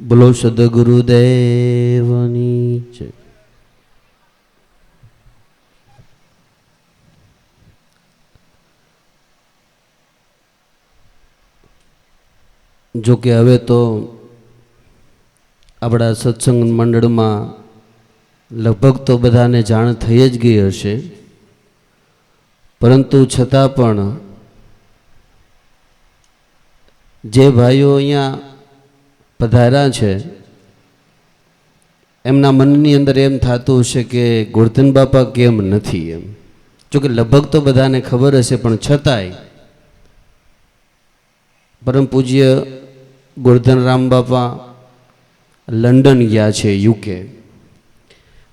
બોલો સદગુરુદેવની જય. જો કે હવે તો આપણા સત્સંગ મંડળમાં લગભગ તો બધાને જાણ થઈ જ ગઈ હશે, પરંતુ છતાં પણ જે ભાઈઓ અહીંયા પધાર્યા છે એમના મનની અંદર એમ થતું હશે કે ગોરધન બાપા કેમ નથી એમ. જોકે લગભગ તો બધાને ખબર હશે, પણ છતાંય પરમ પૂજ્ય ગોરધનરામ બાપા લંડન ગયા છે, યુકે,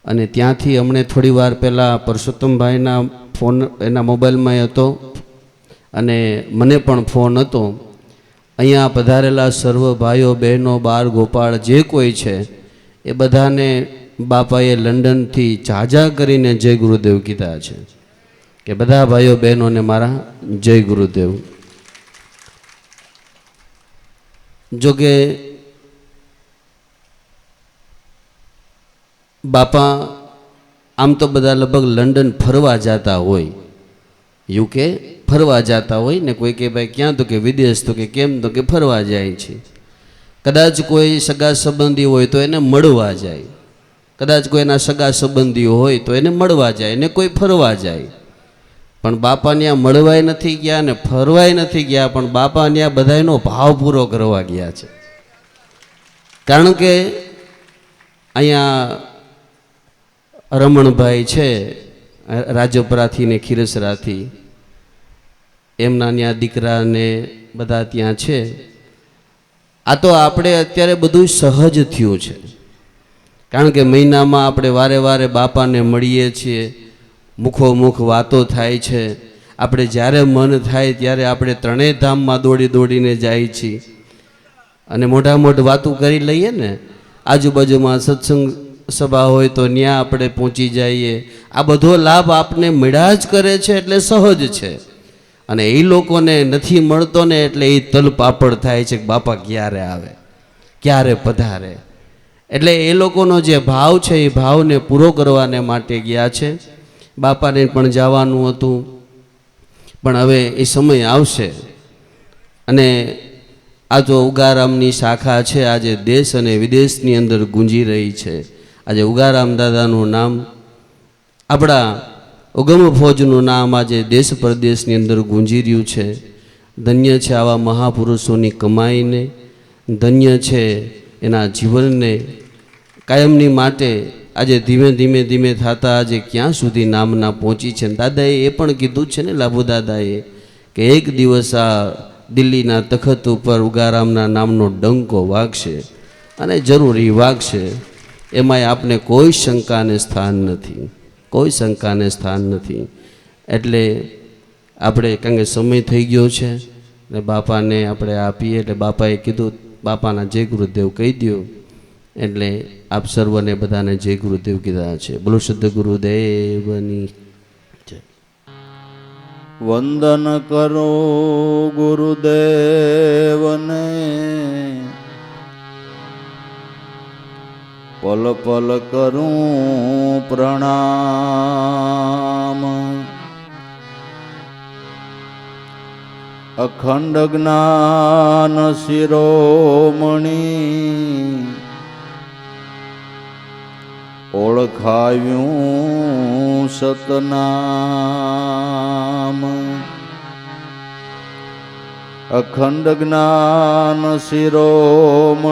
અને ત્યાંથી હમણે થોડી વાર પહેલાં પરસોત્તમભાઈના ફોન એના મોબાઈલમાં હતો અને મને પણ ફોન હતો. અહીંયા પધારેલા સર્વ ભાઈઓ બહેનો બાળ ગોપાળ જે કોઈ છે એ બધાને બાપાએ લંડનથી જાજા કરીને જય ગુરુદેવ કીધા છે કે બધા ભાઈઓ બહેનોને મારા જય ગુરુદેવ. જોકે બાપા આમ તો બધા લગભગ લંડન ફરવા જતા હોય, યુકે ફરવા જતા હોય ને. કોઈ કે ભાઈ ક્યાં, તો કે વિદેશ, તો કે કેમ, તો કે ફરવા જાય છે. કદાચ કોઈ સગા સંબંધી હોય તો એને મળવા જાય, કદાચ કોઈ એના સગા સંબંધીઓ હોય તો એને મળવા જાય, ને કોઈ ફરવા જાય. પણ બાપા ત્યાં મળવાય નથી ગયા ને ફરવાય નથી ગયા, પણ બાપા ત્યાં બધાનો ભાવ પૂરો કરવા ગયા છે. કારણ કે અહીંયા રમણભાઈ છે રાજપરાથી ને ખીરસરાથી, એમના ત્યાં દીકરાને બધા ત્યાં છે. આ તો આપણે અત્યારે બધું સહજ થયું છે, કારણ કે મહિનામાં આપણે વારે વારે બાપાને મળીએ છીએ, મુખોમુખ વાતો થાય છે. આપણે જ્યારે મન થાય ત્યારે આપણે ત્રણેય ધામમાં દોડી દોડીને જાય છીએ અને મોટા મોટી વાતો કરી લઈએ ને. આજુબાજુમાં સત્સંગ સભા હોય તો ત્યાં આપણે પહોંચી જઈએ. આ બધો લાભ આપને મળ્યા જ કરે છે, એટલે સહજ છે. અને એ લોકોને નથી મળતો ને એટલે એ તલપાપડ થાય છે કે બાપા ક્યારે આવે, ક્યારે પધારે. એટલે એ લોકોનો જે ભાવ છે એ ભાવને પૂરો કરવાને માટે ગયા છે. બાપાને પણ જવાનું હતું, પણ હવે એ સમય આવશે. અને આ જો ઉગારામની શાખા છે, આજે દેશ અને વિદેશની અંદર ગુંજી રહી છે. આજે ઉગારામ દાદાનું નામ, આપણા ઉગમ ફોજનું નામ આજે દેશ પરદેશની અંદર ગુંજી રહ્યું છે. ધન્ય છે આવા મહાપુરુષોની કમાઈને, ધન્ય છે એના જીવનને કાયમની માટે આજે ધીમે ધીમે ધીમે થતાં આજે ક્યાં સુધી નામના પહોંચી છે. દાદાએ એ પણ કીધું છે ને, લાભુ દાદાએ, કે એક દિવસ આ દિલ્હીના તખત ઉપર ઉગારામના નામનો ડંકો વાગશે, અને જરૂરી વાગશે. એમાંય આપને કોઈ શંકાને સ્થાન નથી, કોઈ શંકાને સ્થાન નથી. એટલે આપણે કારણ કે સમય થઈ ગયો છે ને બાપાને આપણે આપીએ, એટલે બાપાએ કીધું બાપાના જય ગુરુદેવ કહી દો. એટલે આપ સર્વને બધાને જય ગુરુદેવ કીધા છે. બોલો સદગુરુદેવની જય. વંદન કરો ગુરુદેવને, પલ પલ કરું પ્રણામ. અખંડ જ્ઞાન શિરોમણી, ઓળખાવ્યું સતનામ. અખંડ જ્ઞાન શિરોમણી,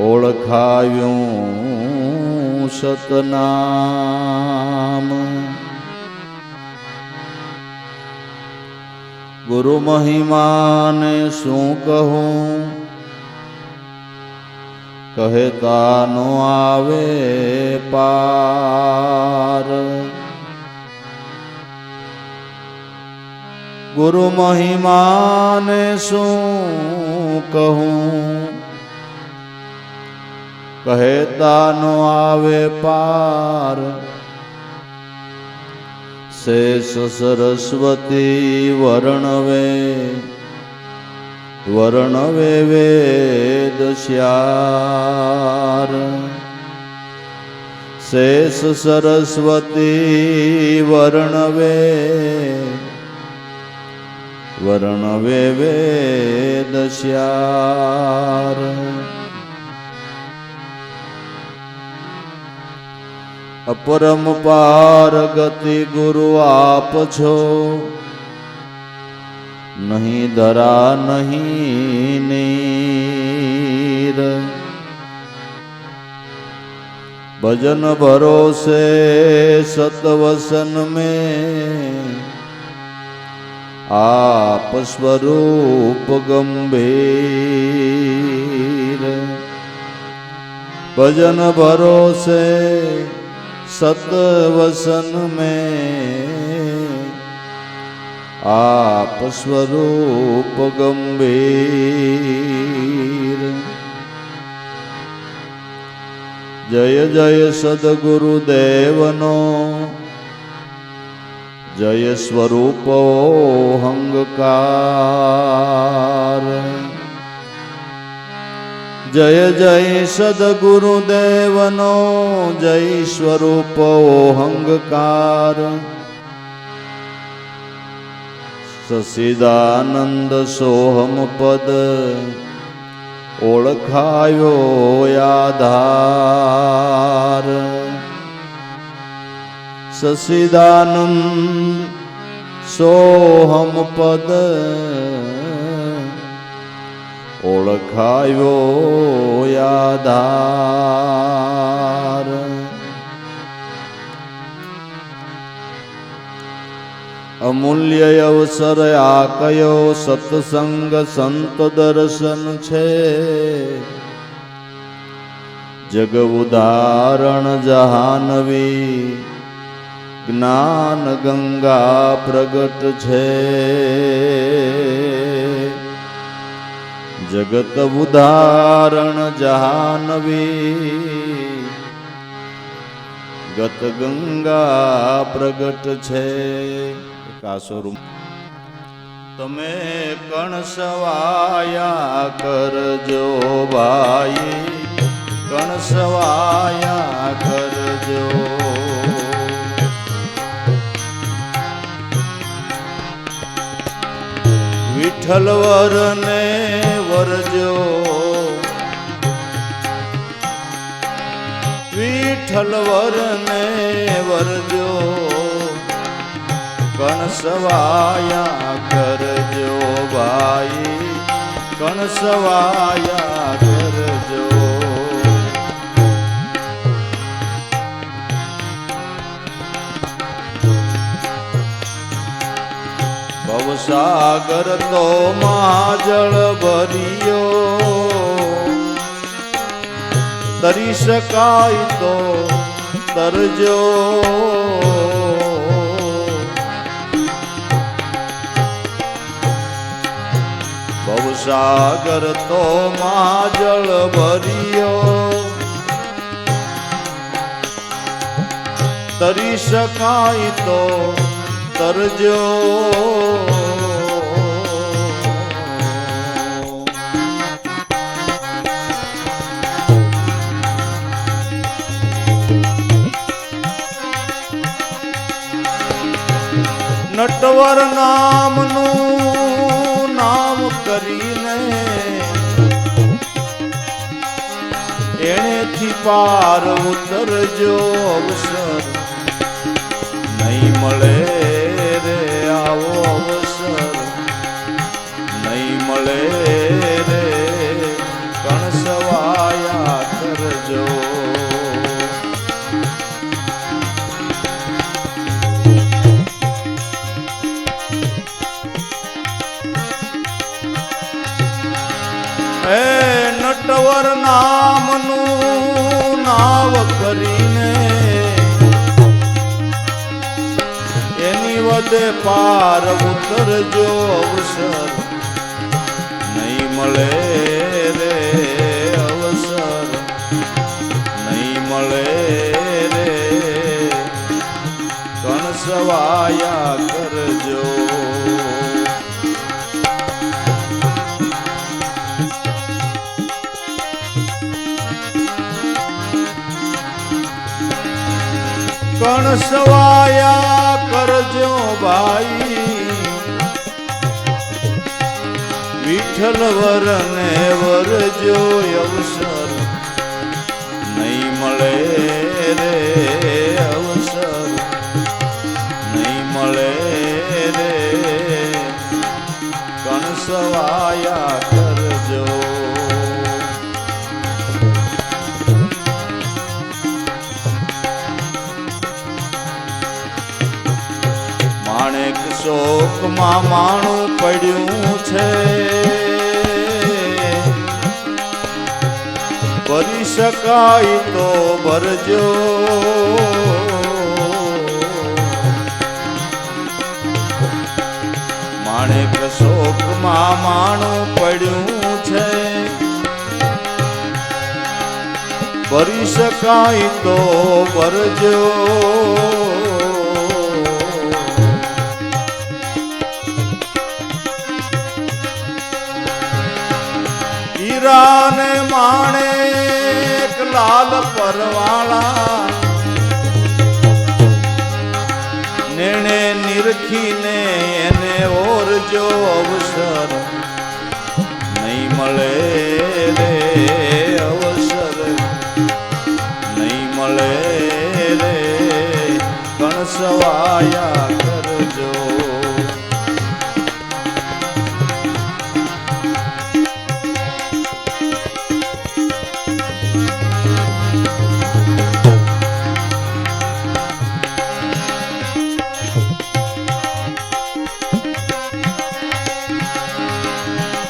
ઓળખાવ્યું સતનામ. ગુરુ મહિમાને શું કહું, કહેતા નો આવે પાર. ગુરુ મહિમાને શું કહું, કહેતા નો આવે પાર. શેષ સરસ્વતી વર્ણવે, વર્ણવે વેદ શ્યાર શેષ સરસ્વતી વર્ણવે વેદ શ્યાર અપરમ પાર ગતિ ગુરુ આપ છો નહીં ધરા નહીં નીર ભજન ભરોસે સતવસન में आप स्वरूप गंभीर भजन भरोसे सतवसन में आप स्वरूप गंभीर जय जय सद्गुरुदेवनो जय स्वरूप अहंकार जय जय सद्गुरुदेवनो जय स्वरूप अहंकार सच्चिदानंद सोहम पद ओळखायो आधार सच्चिदानंद सोहम पद ओळखायो आधार अमूल्य अवसर आ कयो सत्संग संत दर्शन छे जग उदाहरण जहानवी ज्ञान गंगा प्रगट छे जगत उदाहरण जहानवी गत गंगा प्रगट छे कासुर तमे कणसवाया करजो भाई कणसवाया करजो विठ्ठल वरने वरजो विठ्ठल वरने वरजो कणसवाया करजो भाई कणसवाया करजो भवसागर तो महाजल भरियो तरी शकाय तो तरजो भवसागर तो महाजल भरियो तरी शकाय तो तरजो नटवर नामनु नाम करीने एनेथी पार उतरजो अवसर नहीं मळे रे आवो अवसर नहीं मळे रे कणसवाया करजो नटवर नामनु नाव करीने एनी वदे पार उतरजो अवसर नहीं मळे रे अवसर नहीं मळे रे कणसवाया करजो કણસવાયા કરજો ભાઈ વિઠ્ઠલ વરને વરજો અવસર નહીં મળે રે અવસર નહીં મળે રે કણસવાયા કરજો માણેક શોકમાં માણું પડ્યું છે કરી શકાય તો ભરજો માણેક શોકમાં માણું પડ્યું છે કરી શકાય તો ભરજો હીરાને માણેક લાલ પરવાળા નેણે નિરખીને એને ઓરજો અવસર નહીં મળે રે અવસર નહીં મળે રે કણસવાયા કરજો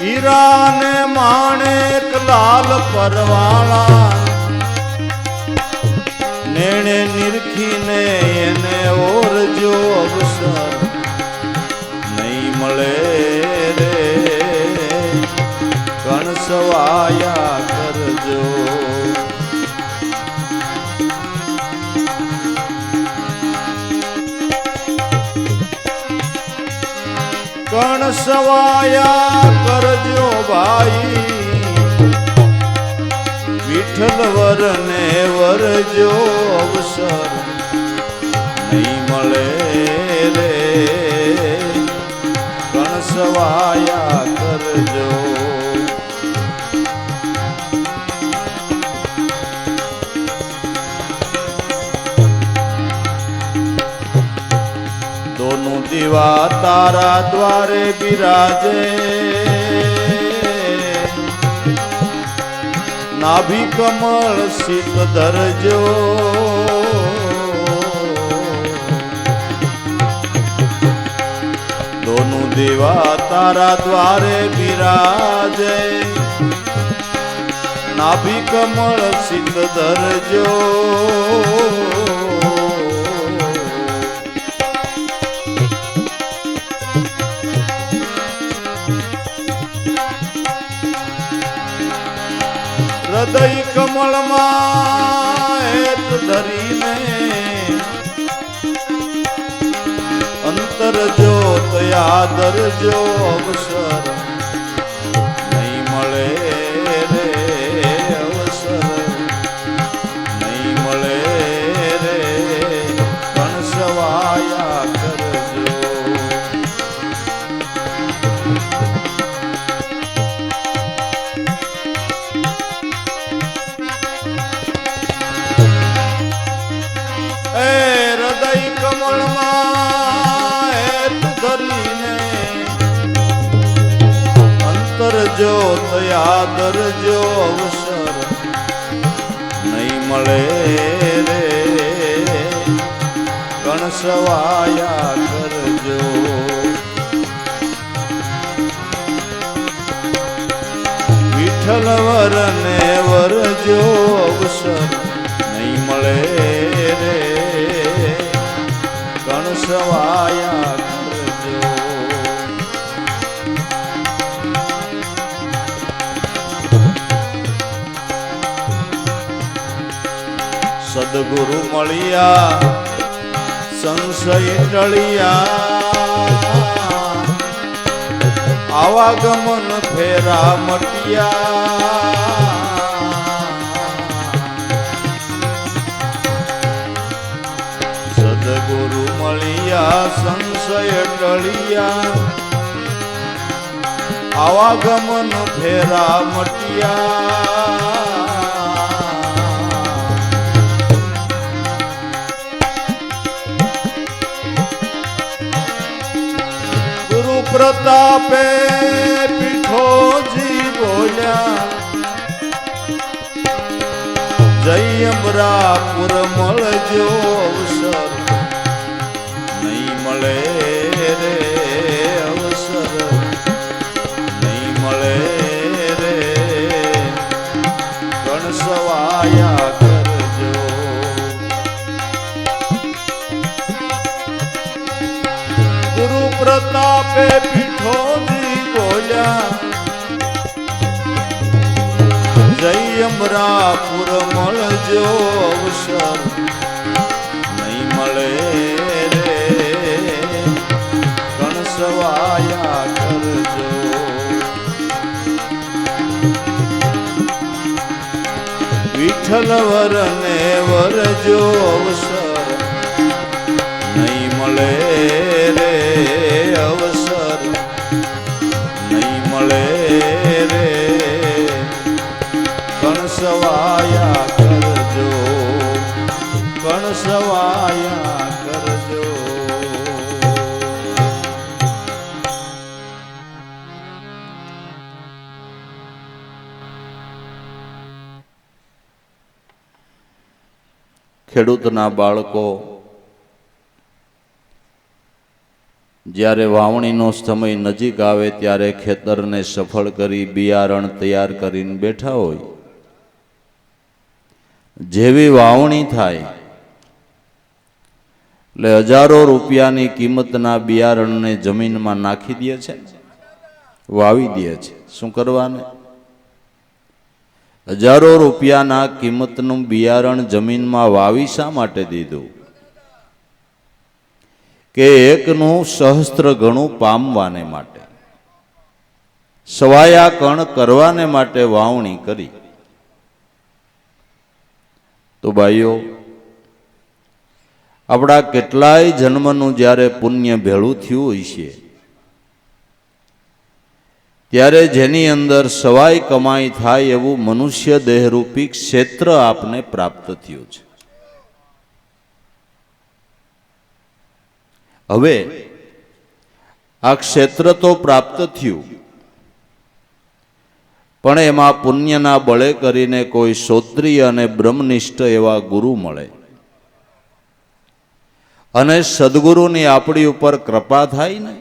હીરાને માણેક લાલ પરવાળા નેણે નિરખીને એને ઓરજો અવસર નહીં મળે રે કણસવાયા કરજો કણસવાયા કરજો ભાઈ વિઠ્ઠલ વરને વરજો અવસર નહીં મળે રે કણસવાયા કરજો दोनों दीवा तारा द्वारे विराजे नाभि कमल शीत धरजो दोनों दीवा तारा द्वारे विराजे नाभि कमल शीत धरजो હૃદય કમળમાં હેત ધરીને અંતર જોત યાદર જો અવસર નહીં મળે રે અવસર નહીં મળે રે કણસવાયા કરજો જોત યાદર જો અવસર નહીં મળે રે કણસવાયા કરજો વિઠ્ઠલ વરને વરજો અવસર નહીં મળે રે કણસવાયા કરજો સદગુરુ મળ્યા સંશય ટળિયા આવાગમન ફેરા મટિયા મળ્યા સંશય ટળિયા આવાગમન ફેરા મટિયા ગુરુ પ્રતાપે પીઠોજી બોલ્યા જય અમરાપુર મળજો અવસર નહીં મળે રે અવસર નહીં મળે રે ગણસવાયા કરજો ગુરુ પ્રતાપે પીઠોજી બોલ્યા જય અમરાપુર મળજો અવસર નહીં મળે રે ગણસવાયા કરજો વિઠ્ઠલ વરને વરજો અવસર નહીં મળે રે અવસર નહીં મળે રે કણસવાયા કરજો કણસવાયા કરજો ખેડૂતના બાળકો જ્યારે વાવણીનો સમય નજીક આવે ત્યારે ખેતરને સફળ કરી બિયારણ તૈયાર કરીને બેઠા હોય જેવી વાવણી થાય એટલે હજારો રૂપિયાની કિંમતના બિયારણને જમીનમાં નાખી દે છે, વાવી દે છે. શું કરવાને? હજારો રૂપિયાના કિંમતનું બિયારણ જમીનમાં વાવી શા માટે દીધું? કે એકનું સહસ્ત્ર ગણું પામવાને માટે, સવાયા કણ કરવાને માટે વાવણી કરી. તો ભાઈઓ, આપણા કેટલાય જન્મનું જ્યારે પુણ્ય ભેળું થયું હોય છે ત્યારે જેની અંદર સવાઈ કમાઈ થાય એવું મનુષ્ય દેહરૂપી ક્ષેત્ર આપને પ્રાપ્ત થયું છે. હવે આ ક્ષેત્ર તો પ્રાપ્ત થયું, પણ એમાં પુણ્યના બળે કરીને કોઈ શ્રોત્રિય અને બ્રહ્મનિષ્ઠ એવા ગુરુ મળે અને સદગુરુની આપણી ઉપર કૃપા થાય ને,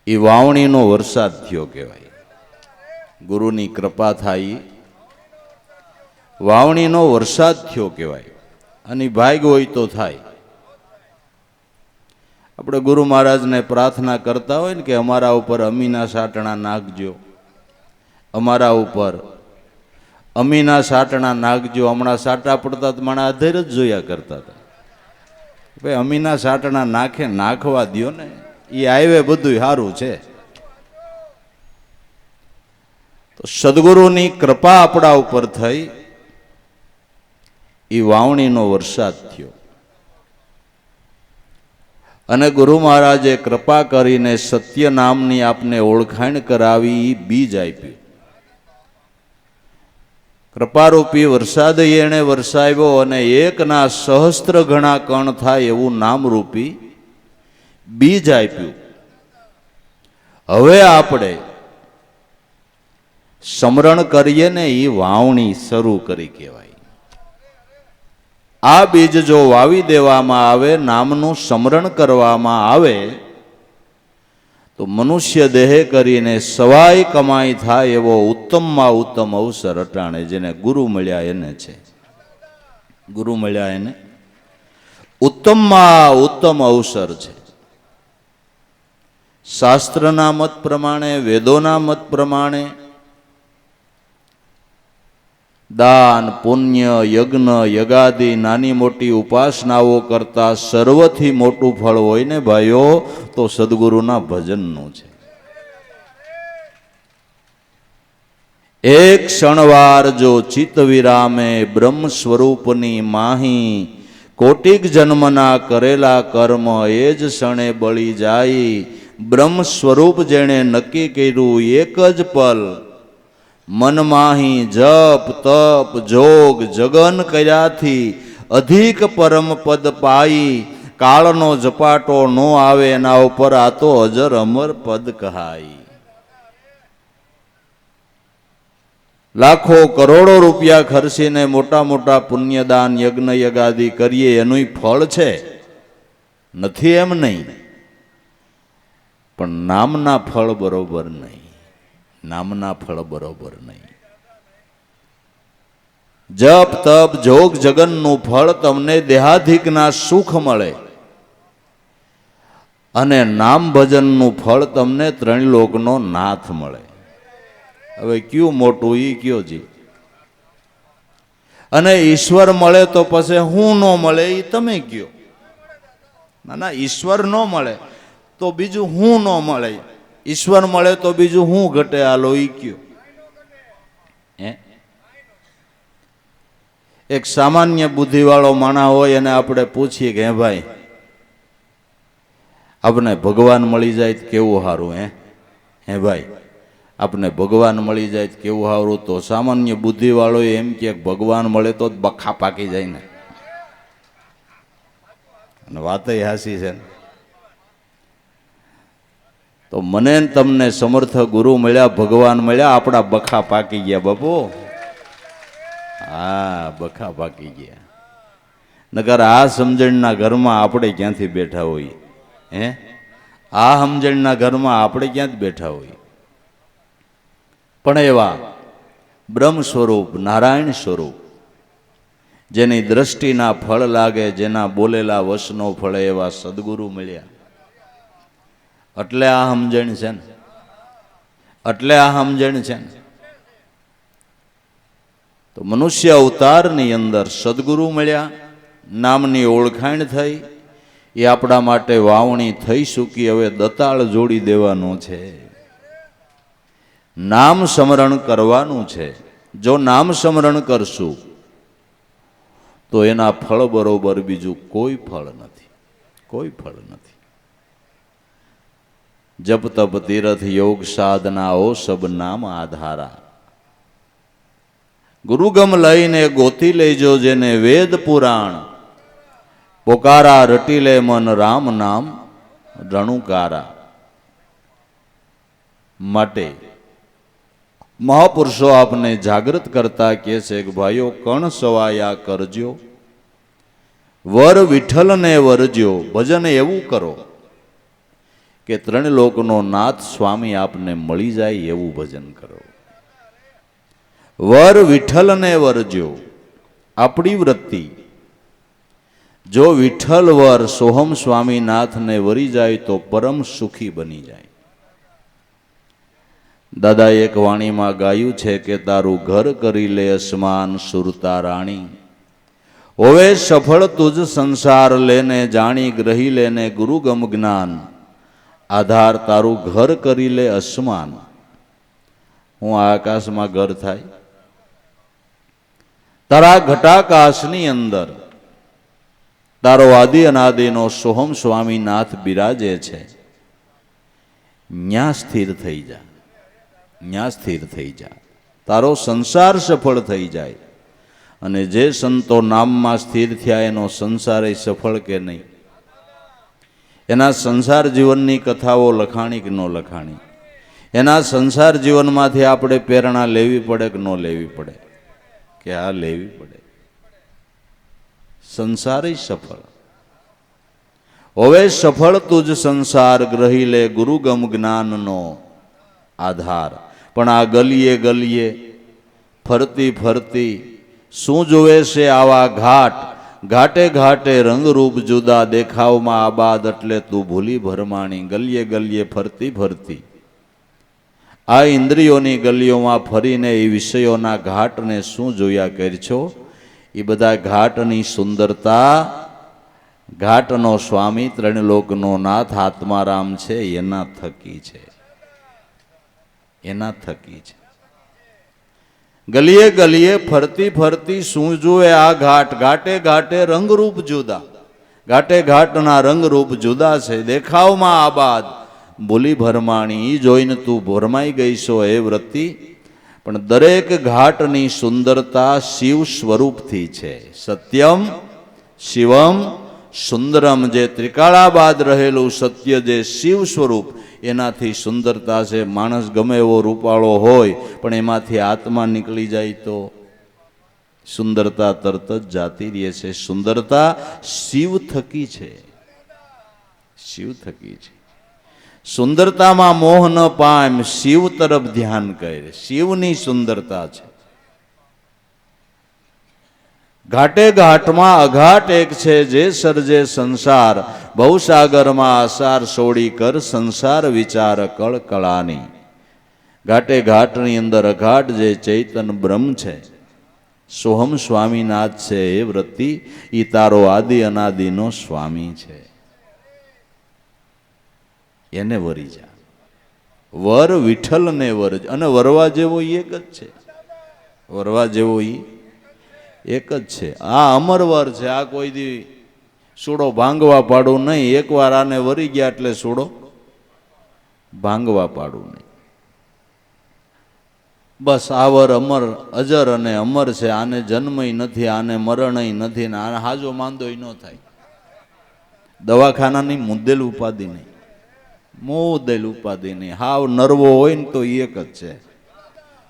એ વાવણીનો વરસાદ થયો કહેવાય. ગુરુની કૃપા થાય, વાવણીનો વરસાદ થયો કહેવાય. અને ભાગ હોય તો થાય. આપણે ગુરુ મહારાજને પ્રાર્થના કરતા હોય ને કે અમારા ઉપર અમીના સાટણા નાખજો, અમારા ઉપર અમીના સાટણા નાખજો. હમણાં સાટા પડતા તો માણા અધેર જ જોયા કરતા હતા. ભાઈ અમીના સાટણા નાખે, નાખવા દ્યો ને, એ આવે બધું સારું છે. તો સદગુરુની કૃપા આપણા ઉપર થઈ, એ વાવણીનો વરસાદ થયો અને ગુરુ મહારાજે કૃપા કરીને સત્ય નામની આપને ઓળખાણ કરાવી, એ બીજ આપ્યું. કૃપારૂપી વરસાદ એણે વરસાવ્યો અને એકના સહસ્ત્ર ગણા કણ થાય એવું નામરૂપી બીજ આપ્યું. હવે આપણે સમરણ કરીએ ને, એ વાવણી શરૂ કરી કહેવાય. આ બીજ જો વાવી દેવામાં આવે, નામનું સ્મરણ કરવામાં આવે, તો મનુષ્ય દેહ કરીને સવાઈ કમાઈ થાય એવો ઉત્તમમાં ઉત્તમ અવસર અટાણે જેને ગુરુ મળ્યા એને છે. ગુરુ મળ્યા એને ઉત્તમમાં ઉત્તમ અવસર છે. શાસ્ત્રના મત પ્રમાણે, વેદોના મત પ્રમાણે દાન, પુણ્ય, યજ્ઞ, યગાદિ નાની મોટી ઉપાસનાઓ કરતા સર્વથી મોટું ફળ હોય ને ભાઈઓ, તો સદગુરુના ભજનનું છે. એક ક્ષણવાર જો ચિત્ત વિરામે બ્રહ્મ સ્વરૂપની માહી, કોટિક જન્મના કરેલા કર્મ એ જ ક્ષણે બળી જાય. બ્રહ્મ સ્વરૂપ જેણે નક્કી કર્યું એક જ પલ, મનમાહી જપ તપ જોગ જગન કર્યાથી અધિક પરમ પદ પાઈ. કાળનો ઝપાટો નો આવે એના ઉપર આ તો અજર અમર પદ કહાય. લાખો કરોડો રૂપિયા ખર્ચીને મોટા મોટા પુણ્યદાન યજ્ઞ યગાદી કરીએ એનું ફળ છે, નથી એમ નહીં, પણ નામના ફળ બરોબર નહીં. નામના ફળ બરોબર નહીં. જપ તપ જોગ જગનનું ફળ તમને દેહાધિકના સુખ મળે અને નામ ભજનનું ફળ તમને ત્રણલોકનો નાથ મળે. હવે કયું મોટું ઈ કયો જી? અને ઈશ્વર મળે તો પછી હું ન મળે એ તમે કયો. ના ના, ઈશ્વર ન મળે તો બીજું હું ન મળે. ઈશ્વર મળે તો બીજું હું ઘટે, આલો ઈ કયો. એક સામાન્ય બુદ્ધિવાળો માણા હોય એને આપણે પૂછીએ કે હે ભાઈ, આપણે ભગવાન મળી જાય તો કેવું સારું? હે ભાઈ, આપણે ભગવાન મળી જાય તો કેવું સારું? તો સામાન્ય બુદ્ધિવાળો એમ કે ભગવાન મળે તો બખા પાકી જાય ને. અને વાત હાસી છે. તો મને તમને સમર્થ ગુરુ મળ્યા, ભગવાન મળ્યા, આપણા બખા પાકી ગયા બાપુ. હા, બખા પાકી ગયા. નકર આ સમજણના ઘરમાં આપણે ક્યાંથી બેઠા હોઈએ? આ સમજણના ઘરમાં આપણે ક્યાંથી બેઠા હોઈએ? પણ એવા બ્રહ્મ સ્વરૂપ નારાયણ સ્વરૂપ જેની દ્રષ્ટિના ફળ લાગે, જેના બોલેલા વચનો ફળે, એવા સદગુરુ મળ્યા. એટલે આ સમજણ છે ને, એટલે આ સમજણ છે ને. તો મનુષ્ય અવતારની અંદર સદગુરુ મળ્યા, નામની ઓળખાણ થઈ, એ આપણા માટે વાવણી થઈ ચૂકી. હવે દતાળ જોડી દેવાનો છે, નામ સ્મરણ કરવાનું છે. જો નામ સ્મરણ કરશું તો એના ફળ બરોબર બીજું કોઈ ફળ નથી, કોઈ ફળ નથી. જપ તપ તીરથ યોગ સાધનાઓ સબ નામ આધારા. ગુરુગમ લઈને ગોતી લેજો જેને વેદ પુરાણ, પોકારા રટી લે મન રામ નામ રણુકારા. માટે મહાપુરુષો આપને જાગૃત કરતા કહે છે કે ભાઈઓ, કણ સવાયા કરજો, વર વિઠ્ઠલને વરજો. ભજન એવું કરો કે ત્રણ લોકનો નાથ સ્વામી આપને મળી જાય એવું ભજન કરો. વર વિઠ્ઠલને વરજો. આપણી વૃત્તિ જો વિઠ્ઠલ વર સોહમ સ્વામીનાથને વરી જાય તો પરમ સુખી બની જાય. દાદાએ એક વાણીમાં ગાયું છે કે તારું ઘર કરી લે અસમાન સુરતા રાણી, હોવે સફળ તુજ સંસાર લેને જાણી ગ્રહી લેને ગુરુગમ જ્ઞાન. આધાર તારું ઘર કરી લે અસમાન. હું આ આકાશમાં ઘર થાય, તારા ઘટાકાશની અંદર તારો આદિ અનાદિનો સોહમ સ્વામીનાથ બિરાજે છે. ન્યા સ્થિર થઈ જા, ન્યા સ્થિર થઈ જા. તારો સંસાર સફળ થઈ જાય. અને જે સંતો નામમાં સ્થિર થયા એનો સંસાર એ સફળ કે નહીં? એના સંસાર જીવનની કથાઓ લખાણી કે ન લખાણી? એના સંસાર જીવનમાંથી આપણે પ્રેરણા લેવી પડે કે ન લેવી પડે? કે આ લેવી પડે. સંસાર સફળ હવે સફળ તુજ સંસાર ગ્રહી લે ગુરુગમ જ્ઞાનનો આધાર. પણ આ ગલીએ ગલીએ ફરતી ફરતી શું જોવે છે આવા ઘાટ? ઘાટે ઘાટે રંગરૂપ જુદા, દેખાવમાં આબાદ એટલે તું ભૂલી ભરમાણી. ગલીએ ગલીએ ફરતી ફરતી આ ઇન્દ્રિયોની ગલીઓમાં ફરીને એ વિષયોના ઘાટને શું જોયા કરશો? એ બધા ઘાટની સુંદરતા, ઘાટનો સ્વામી ત્રણ લોકનો નાથ આત્મારામ છે એના થકી છે, એના થકી છે. ગલીએ ગલીએ ફરતી ફરતી શું જુએ આ ઘાટ, ઘાટે ઘાટે રંગરૂપ જુદા, ઘાટે ઘાટના રંગરૂપ જુદા છે. દેખાવમાં આબાદ બોલી ભરમાણી, ઈ જોઈને તું ભરમાઈ ગઈ છો હે વ્રતી. પણ દરેક ઘાટની સુંદરતા શિવ સ્વરૂપથી છે. સત્યમ શિવમ સુંદરમ, જે ત્રિકાળાબાદ રહેલું સત્ય, જે શિવ સ્વરૂપ, એનાથી સુંદરતા છે. માણસ ગમે એવો રૂપાળો હોય પણ એમાંથી આત્મા નીકળી જાય તો સુંદરતા તરત જ જાતી રહે છે. સુંદરતા શિવ થકી છે, શિવ થકી છે. સુંદરતામાં મોહ ન પામ, શિવ તરફ ધ્યાન કર, શિવની સુંદરતા છે. ઘાટે ઘાટમાં અઘાટ એક છે, જે સર્જે સંસાર, ભવસાગરમાં આસાર છોડી કર સંસાર વિચાર કળકળાની. ઘાટે ઘાટની અંદર અઘાટ જે ચૈતન બ્રહ્મ છે, સોહમ સ્વામીનાથ છે. એ વ્રતિ ઈ તારો આદિ અનાદિનો સ્વામી છે, એને વરી જા. વર વિઠ્ઠલ ને વર, અને વરવા જેવો ઈ એક જ છે, વરવા જેવો ઈ એક જ છે. આ અમરવર છે, આ કોઈ દી સૂડો ભાંગવા પાડું નહીં. એકવાર આને વરી ગયા એટલે સૂડો ભાંગવા પાડું નહીં. બસ આ વર અમર, અજર અને અમર છે. આને જન્મય નથી, આને મરણય નથી, ને આને હાજો માંદોય ન થાય. દવાખાનાની મુદ્દેલ ઉપાધિ નહીં, મોદેલ ઉપાધિ નહીં. હાવ નરવો હોય ને તો એક જ છે,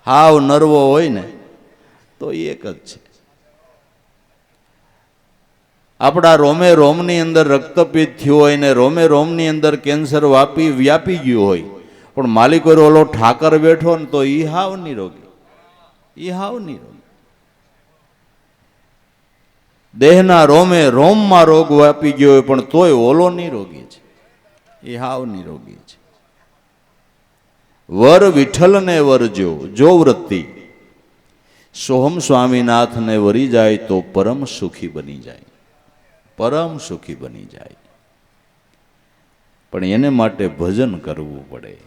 હાવ નરવો હોય ને તો એક જ છે. આપણા રોમે રોમની અંદર રક્તપિત્ત થયું હોય ને રોમે રોમની અંદર કેન્સર વ્યાપી ગયું હોય, પણ માલિકો ઓલો ઠાકર બેઠો ને તો ઈ હાવ નિરોગી, ઈ હાવ નિરોગી. દેહના રોમે રોમમાં રોગ વ્યાપી ગયો હોય પણ તોય ઓલો નિરોગી છે, એ હાવ નિરોગી છે. વર વિઠ્ઠલને વરજો, જો વૃત્તિ સોહમ સ્વામીનાથને વરી જાય તો પરમ સુખી બની જાય, પરમ સુખી બની જાય. પણ એને માટે ભજન કરવું પડે.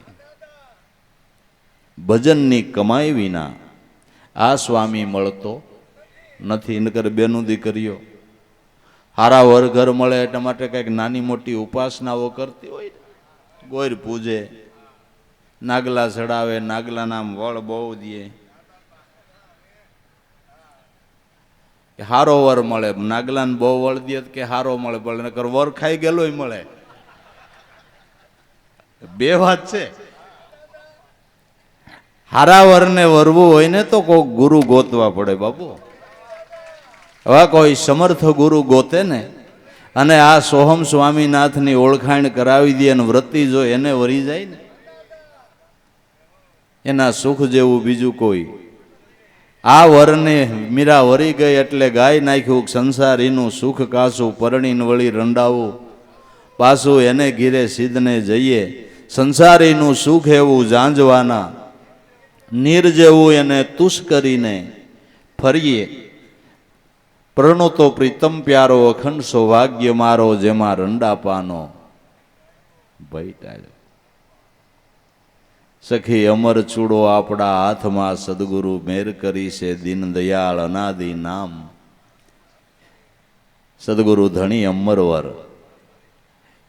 ભજનની કમાઈ વિના આ સ્વામી મળતો નથી. નકર બેનું દીકરીઓ હારા વર ઘર મળે એટલા માટે કંઈક નાની મોટી ઉપાસનાઓ કરતી હોય, ગોર પૂજે, નાગલા ચડાવે, નાગલા નામ વળ બહુ દે, હારો વર મળે. નાગલાને બહુ વળ દે કે હારો મળે, પણ નકર વર ખાઈ ગયેલોય મળે. બે વાત છે. હારા વરને વરવું હોય ને તો કોઈ ગુરુ ગોતવા પડે બાપુ. હવે કોઈ સમર્થ ગુરુ ગોતે ને અને આ સોહમ સ્વામીનાથની ઓળખાણ કરાવી દે અને વ્રતિ જો એને વરી જાય ને, એના સુખ જેવું બીજું કોઈ. આ વરને મીરા વરી ગઈ એટલે ગાય નાખ્યું સંસારીનું સુખ કાસું, પરણીને વળી રંડાવું પાછું એને ઘીરે સિદ્ધને જઈએ. સંસારીનું સુખ એવું જાંજવાના, નીર જેવું એને તુષ કરીને ફરીએ. પ્રણો તો પ્રીતમ પ્યારો, અખંડ સૌભાગ્ય મારો, જેમાં રંડાપાનો ભૈટાયો. સખી અમર ચૂડો આપણા હાથમાં, સદગુરુ મેર કરી છે દીન દયાળ અનાદિ નામ. સદગુરુ ધણી અમરવર,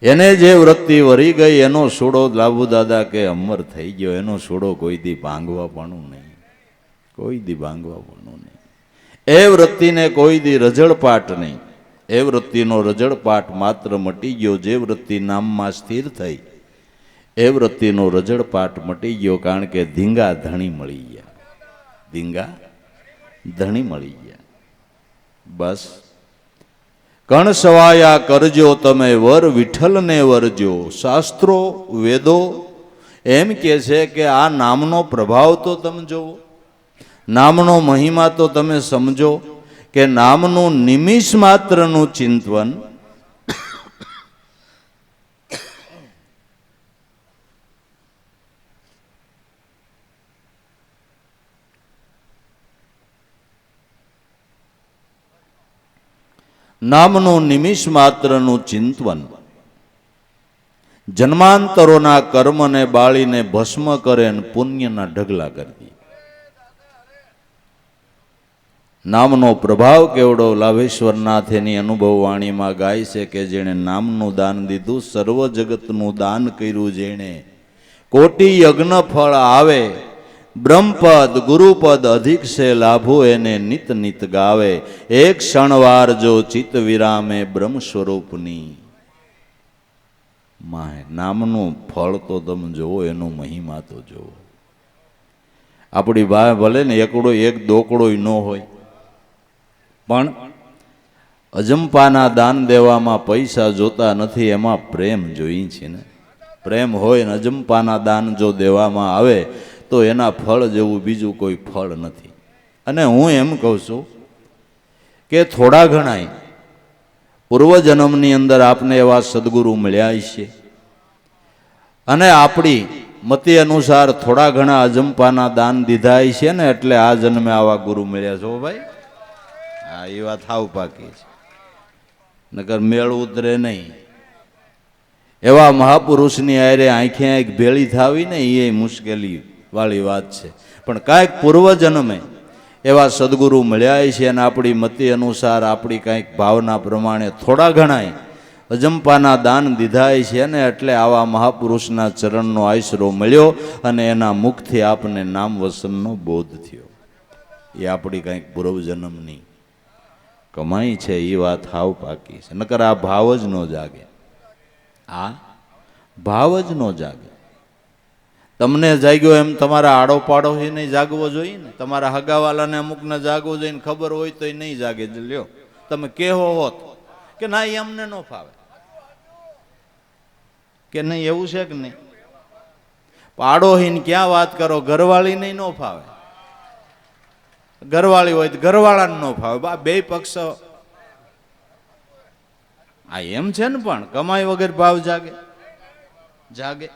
એને જે વૃત્તિ વરી ગઈ એનો સોડો લાભુ દાદા કે અમર થઈ ગયો. એનો સોડો કોઈ દી ભાંગવા પણ નહીં, કોઈ દી ભાંગવા પણ નહીં. એ વૃત્તિને કોઈ દી રજળપાટ નહીં. એ વૃત્તિનો રજળપાટ માત્ર મટી ગયો. જે વૃત્તિ નામમાં સ્થિર થઈ એ વૃત્તિનો રજળપાટ મટી ગયો. કારણ કે ધીંગા ધણી મળી ગયા, ધીંગા ધણી મળી ગયા. બસ કણ સવાયા કરજો તમે, વર વિઠ્ઠલને વરજો. શાસ્ત્રો વેદો એમ કે છે કે આ નામનો પ્રભાવ તો તમે જોવો, નામનો મહિમા તો તમે સમજો કે નામનું નિમિષ માત્રનું ચિંતન નામનું નિમિષ માત્રનું ચિંતન જન્માંતરોના કર્મને બાળીને ભસ્મ કરે અને પુણ્યના ઢગલા કરી દે. નામનો પ્રભાવ કેવડો લાભેશ્વરનાથ એની અનુભવ વાણીમાં ગાય છે કે જેણે નામનું દાન દીધું, સર્વ જગતનું દાન કર્યું જેણે, કોટી યજ્ઞ ફળ આવે, બ્રહ્મપદ ગુરુપદ અધિક છે લાભો એને નિત નિત ગાવે, એક ક્ષણવાર જો ચિત્ત વિરામે બ્રહ્મ સ્વરૂપની માય. નામનું ફળ તો તમે જોવો, એનો મહિમા તો જોવો. આપણી ભાઈ ભલે ને એકડો એક દોકડો ન હોય, પણ અજંપાના દાન દેવામાં પૈસા જોતા નથી, એમાં પ્રેમ જોઈ છે ને. પ્રેમ હોય ને અજંપાના દાન જો દેવામાં આવે તો એના ફળ જેવું બીજું કોઈ ફળ નથી. અને હું એમ કહું છું કે થોડા ઘણાય પૂર્વજન્મની અંદર આપને એવા સદગુરુ મળ્યા છે, અને આપણી મતિ અનુસાર થોડા ઘણા અજંપાના દાન દીધા છે ને, એટલે આ જન્મે આવા ગુરુ મળ્યા છો ભાઈ. હા, એ વાત હાવ પાકી છે, નકર મેળ ઉતરે નહીં. એવા મહાપુરુષની આરે આંખે આંખ ભેળી થાવી ને એ મુશ્કેલી વાળી વાત છે. પણ કાંઈક પૂર્વજન્મે એવા સદગુરુ મળ્યા છે, અને આપણી મતિ અનુસાર આપણી કાંઈક ભાવના પ્રમાણે થોડા ઘણાય અજંપાના દાન દીધા છે ને, એટલે આવા મહાપુરુષના ચરણનો આશરો મળ્યો અને એના મુખથી આપને નામ વસનનો બોધ થયો. એ આપણી કાંઈક પૂર્વજન્મની કમાઈ છે, એ વાત હાવ પાકી છે. નકર આ ભાવ જ ન જાગે, આ ભાવ જ ન જાગે. તમને જાગ્યો એમ તમારા આડો પાડો એ નહીં જાગવો જોઈએ ને, તમારા હગાવાલાને અમુકને જાગવો જોઈએ ને, ખબર હોય તો એ નહીં જાગે. લ્યો તમે કેવો હોત કે ના એ અમને ન ફાવે કે નહીં, એવું છે કે નહીં? પાડોહીને ક્યાં વાત કરો, ઘરવાળી નહીં ન ફાવે. ઘરવાળી હોય તો ઘરવાળાને ન ફાવે. બે પક્ષ આ એમ છે ને. પણ કમાઈ વગર ભાવ જાગે? જાગે.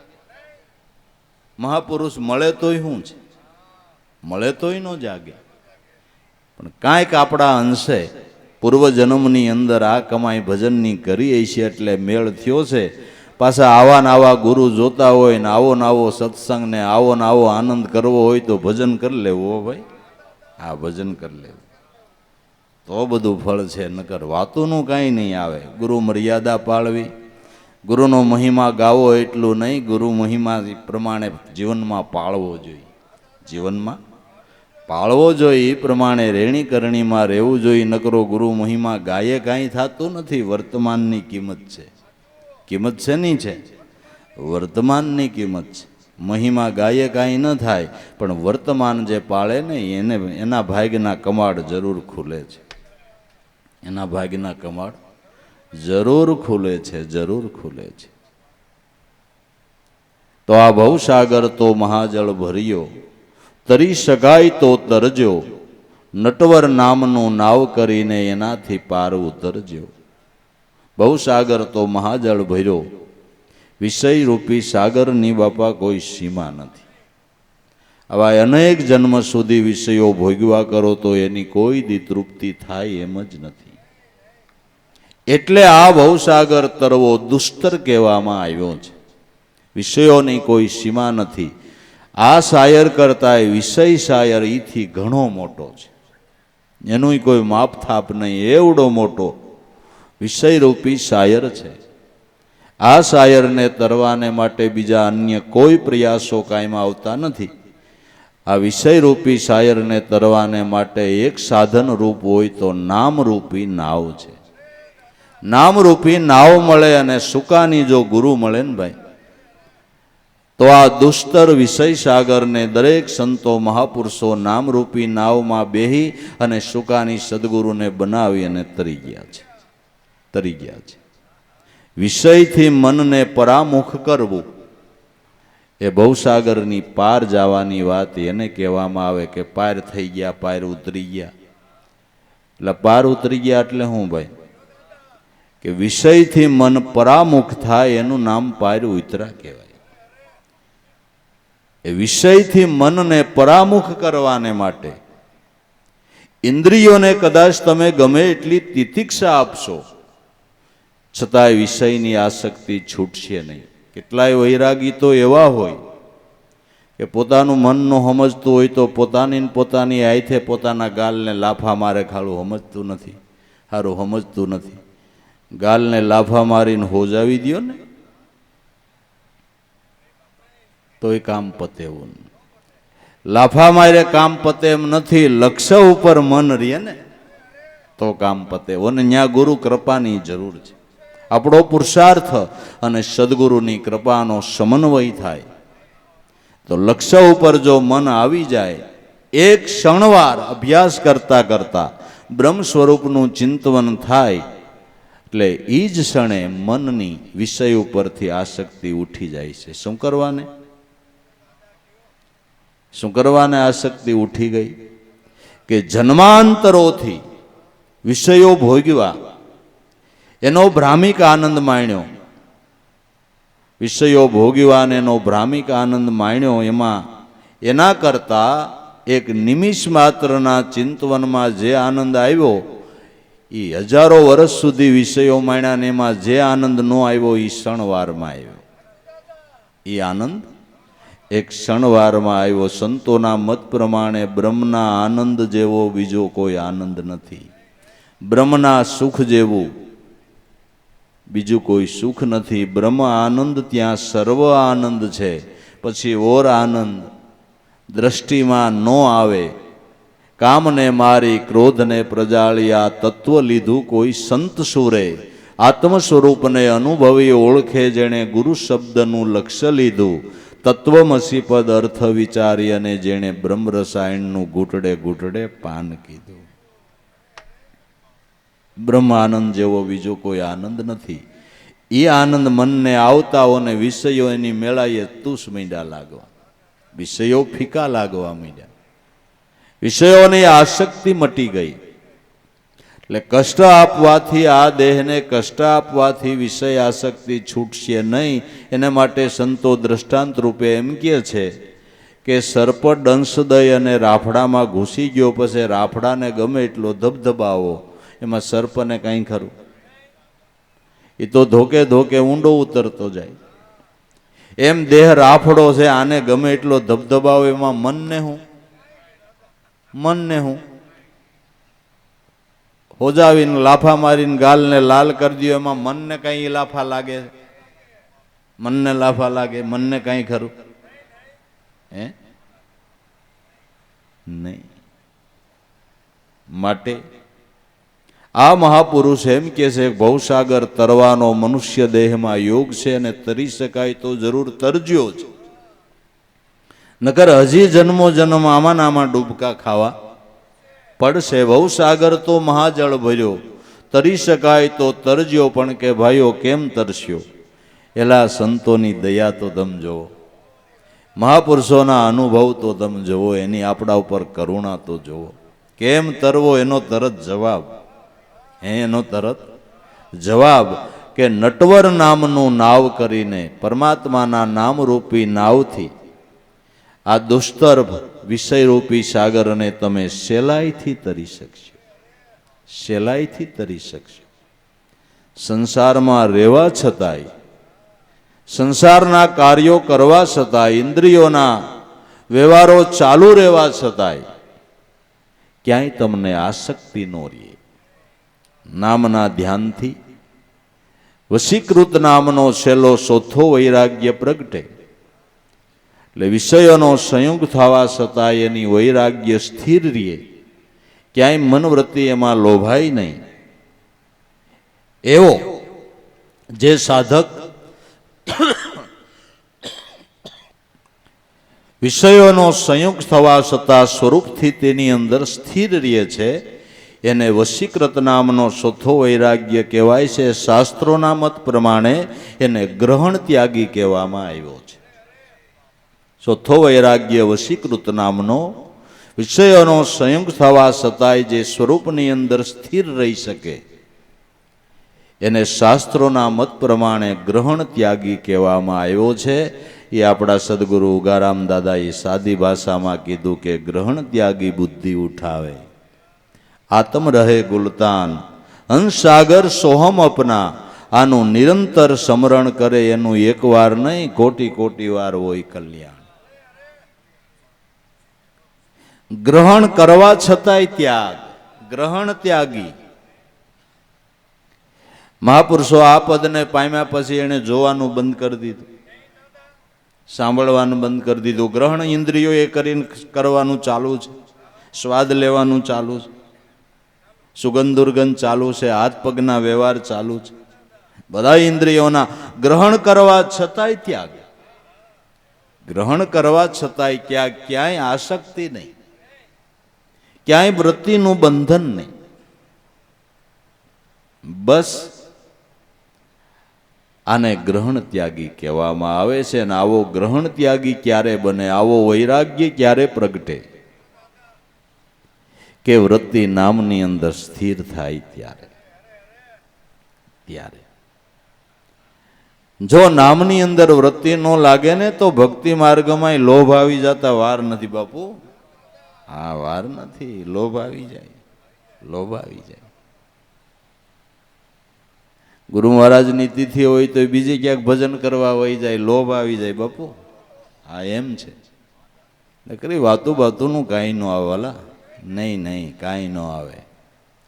મહાપુરુષ મળે તોય શું છે, મળે તોય ન જાગે. પણ કાંઈક આપણા અંશે પૂર્વજન્મની અંદર આ કમાઈ ભજનની કરી છે, એટલે મેળ થયો છે. પાછા આવા ને આવા ગુરુ જોતા હોય ને આવો સત્સંગ ને આવો આનંદ કરવો હોય તો ભજન કરી લેવું. હો ભાઈ, આ ભજન કરી લેવું તો બધું ફળ છે. નકર વાતોનું કાંઈ નહીં આવે. ગુરુ મર્યાદા પાળવી, ગુરુનો મહિમા ગાવો એટલું નહીં, ગુરુ મહિમા પ્રમાણે જીવનમાં પાળવો જોઈએ. જીવનમાં પાળવો જોઈએ, એ પ્રમાણે રેણી કરણીમાં રહેવું જોઈએ. નકરો ગુરુ મહિમા ગાયે કાંઈ થતું નથી. વર્તમાનની કિંમત છે. કિંમત શેની છે? વર્તમાનની કિંમત છે. મહિમા ગાયે કાંઈ ન થાય, પણ વર્તમાન જે પાળે ને એને એના ભાગ્યના કમાડ જરૂર ખુલે છે. એના ભાગ્યના કમાડ જરૂર ખુલે છે, જરૂર ખુલે છે. તો આ ભવસાગર તો મહાજળ ભર્યો, તરી શકાય તો તરજો, નટવર નામનું નાવ કરીને એનાથી પાર ઉતરજો. ભવસાગર તો મહાજળ ભર્યો, વિષય રૂપી સાગરની બાપા કોઈ સીમા નથી. આવા અનેક જન્મ સુધી વિષયો ભોગવા કરો તો એની કોઈ દી તૃપ્તિ થાય એમ જ નથી. એટલે આ ભવસાગર તરવો દુસ્તર કહેવામાં આવ્યો છે. વિષયોની કોઈ સીમા નથી. આ શાયર કરતા વિષય શાયર ઈથી ઘણો મોટો છે. એનું કોઈ માપથાપ નહીં. એવડો મોટો વિષયરૂપી શાયર છે. આ શાયરને તરવાને માટે બીજા અન્ય કોઈ પ્રયાસો કાયમ આવતા નથી. આ વિષયરૂપી શાયરને તરવાને માટે એક સાધન રૂપ હોય તો નામરૂપી નાવ છે. નામરૂપી નાવ મળે અને સુકાની જો ગુરુ મળે ને ભાઈ, તો આ દુસ્તર વિષય સાગરને દરેક સંતો મહાપુરુષો નામરૂપી નાવમાં બેહી અને સુકાની સદગુરુને બનાવી અને તરી ગયા છે. તરી ગયા છે. વિષયથી મનને પરામુખ કરવું એ ભવસાગરની પાર જવાની વાત એને કહેવામાં આવે કે પાર થઈ ગયા, પાર ઉતરી ગયા. એટલે પાર ઉતરી ગયા એટલે શું ભાઈ? કે વિષયથી મન પરામુખ થાય એનું નામ પાર ઉતરા કહેવાય. એ વિષયથી મનને પરામુખ કરવાને માટે ઇન્દ્રિયોને કદાચ તમે ગમે એટલી તિતિક્ષા આપશો, છતાંય વિષયની આસક્તિ છૂટશે નહીં. કેટલાય વૈરાગી તો એવા હોય કે પોતાનું મન નો સમજતું હોય તો પોતાની આયથે પોતાના ગાલને લાફા મારે, ખાલું સમજતું નથી, સારું સમજતું નથી, ગાલને લાફા મારીને હોજાવી દ્યો ને તો એ કામ પતે એવું. લાફા મારે કામ પતે એમ નથી, લક્ષ્ય ઉપર મન રહે ને તો કામ પતે. અને ન્યા ગુરુ કૃપાની જરૂર છે. આપણો પુરુષાર્થ અને સદગુરુની કૃપાનો સમન્વય થાય તો લક્ષ્ય ઉપર જો મન આવી જાય, એક ક્ષણવાર અભ્યાસ કરતા કરતા બ્રહ્મ સ્વરૂપનું ચિંતન થાય એટલે એ જ ક્ષણે મનની વિષય ઉપરથી આસક્તિ ઉઠી જાય છે. શું કરવાને આસક્તિ ઉઠી ગઈ કે જન્માંતરોથી વિષયો ભોગવ્યા, એનો ભ્રામિક આનંદ માણ્યો, વિષયો ભોગવ્યા અને એનો ભ્રામિક આનંદ માણ્યો. એમાં એના કરતા એક નિમિષ માત્રના ચિંતવનમાં જે આનંદ આવ્યો એ હજારો વર્ષ સુધી વિષયો માણ્યા ને એમાં જે આનંદ ન આવ્યો એ ક્ષણવારમાં આવ્યો. એ આનંદ એક ક્ષણવારમાં આવ્યો. સંતોના મત પ્રમાણે બ્રહ્મના આનંદ જેવો બીજો કોઈ આનંદ નથી, બ્રહ્મના સુખ જેવું બીજું કોઈ સુખ નથી. બ્રહ્મ આનંદ ત્યાં સર્વ આનંદ છે, પછી ઓર આનંદ દ્રષ્ટિમાં ન આવે. કામને મારી ક્રોધને પ્રજાળી આ તત્વ લીધું કોઈ સંત સુરે, આત્મ સ્વરૂપને અનુભવી ઓળખે જેણે ગુરુ શબ્દનું લક્ષ્ય લીધું, તત્વમસી પદ અર્થ વિચારી અને જેણે બ્રહ્મ રસાયણનું ઘૂંટડે ઘૂંટડે પાન કીધું. બ્રહ્મ આનંદ જેવો બીજો કોઈ આનંદ નથી. એ આનંદ મનને આવતાઓને વિષયો એની મેળાએ તુસ મીંડા લાગવા, વિષયો ફીકા લાગવા માંડ્યા, વિષયોની આસક્તિ મટી ગઈ. એટલે કષ્ટ આપવાથી, આ દેહને કષ્ટ આપવાથી વિષય આસક્તિ છૂટશે નહીં. એને માટે સંતો દ્રષ્ટાંત રૂપે એમ કહે છે કે સર્પ દંશ દઈ અને રાફડામાં ઘૂસી ગયો, પછી રાફડાને ગમે એટલો ધબધબાવો, એમાં સર્પને કંઈ ખરું? એ તો ધોકે ધોકે ઊંડો ઉતરતો જાય. એમ દેહ રાફડો છે, આને ગમે એટલો ધબધબાવો, એમાં મનને હું હોજાવીને લાફા મારીને ગાલને લાલ કરી દો, એમાં મનને કઈ લાફા લાગે? મનને લાફા લાગે? મનને કઈ ખરું? હે? નહીં. માટે આ મહાપુરુષ એમ કે છે ભવસાગર તરવાનો મનુષ્ય દેહમાં યોગ છે અને તરી શકાય તો જરૂર તરજ્યો જ, નકર હજી જન્મો જન્મ આમાં ડૂબકા ખાવા પડશે. ભવસાગર તો મહાજળ ભર્યો, તરી શકાય તો તરજ્યો, પણ કે ભાઈઓ કેમ તરસ્યો? એલા સંતોની દયા તો તમે જુઓ, મહાપુરુષોના અનુભવ તો તમે જુઓ, એની આપણા ઉપર કરુણા તો જુઓ. કેમ તરવો એનો તરત જવાબ, એનો તરત જવાબ કે નટવર નામનું નાવ કરીને પરમાત્માના નામરૂપી નાવથી આ દુસ્તર વિષયરૂપી સાગરને તમે સહેલાઈથી તરી શકશો, સહેલાઈથી તરી શકશો. સંસારમાં રહેવા છતાંય, સંસારના કાર્યો કરવા છતાંય, ઇન્દ્રિયોના વ્યવહારો ચાલુ રહેવા છતાંય ક્યાંય તમને આસક્તિ ન રહે. નામના ધ્યાનથી વશીકૃત નામનો છેલ્લો ચોથો વૈરાગ્ય પ્રગટે. એટલે વિષયોનો સંયોગ થવા છતાં એની વૈરાગ્ય સ્થિર રહે, ક્યાંય મનવૃત્તિ એમાં લોભાય નહીં. એવો જે સાધક વિષયોનો સંયોગ થવા છતાં સ્વરૂપથી તેની અંદર સ્થિર રહે છે, એને વશીકૃત નામનો ચોથો વૈરાગ્ય કહેવાય છે. શાસ્ત્રોના મત પ્રમાણે એને ગ્રહણ ત્યાગી કહેવામાં આવ્યો છે. ચોથો વૈરાગ્ય વશીકૃત નામનો, વિષયોનો સંયોગ થવા છતાંય જે સ્વરૂપની અંદર સ્થિર રહી શકે એને શાસ્ત્રોના મત પ્રમાણે ગ્રહણ ત્યાગી કહેવામાં આવ્યો છે. એ આપણા સદગુરુ ઉગારામ દાદાએ સાદી ભાષામાં કીધું કે ગ્રહણ ત્યાગી બુદ્ધિ ઉઠાવે, આત્મ રહે ગુલતાન, હંસાગર સોહમ અપના. આનું નિરંતર સ્મરણ કરે, એનું એક વાર નહીં કોટી કોટી વાર હોય કલ્યાણ. ગ્રહણ કરવા છતાંય ત્યાગ, ગ્રહણ ત્યાગી. મહાપુરુષો આ પદને પામ્યા પછી એને જોવાનું બંધ કરી દીધું, સાંભળવાનું બંધ કરી દીધું. ગ્રહણ ઇન્દ્રિયો એ કરીને કરવાનું ચાલુ છે, સ્વાદ લેવાનું ચાલુ છે, સુગંધ દુર્ગંધ ચાલુ છે, હાથ પગના વ્યવહાર ચાલુ છે, બધા ઇન્દ્રિયોના. ગ્રહણ કરવા છતાંય ત્યાગ, ગ્રહણ કરવા છતાંય ત્યાગ. ક્યાંય આસક્તિ નહીં, ક્યાંય વૃત્તિનું બંધન નહીં. બસ આને ગ્રહણ ત્યાગી કહેવામાં આવે છે. અને આવો ગ્રહણ ત્યાગી ક્યારે બને, આવો વૈરાગ્ય ક્યારે પ્રગટે કે વૃત્તિ નામની અંદર સ્થિર થાય ત્યારે. ત્યારે જો નામની અંદર વૃત્તિ ન લાગે ને તો ભક્તિ માર્ગમાં લોભ આવી જતા વાર નથી બાપુ. હા, વાર નથી, લોભ આવી જાય, લોભ આવી જાય. ગુરુ મહારાજની તિથિ હોય તો બીજે ક્યાંક ભજન કરવા વહી જાય, લોભ આવી જાય બાપુ. હા, એમ છે. કરી વાતું કાંઈ ન આવે વાલા, નહીં નહીં, કાંઈ ન આવે,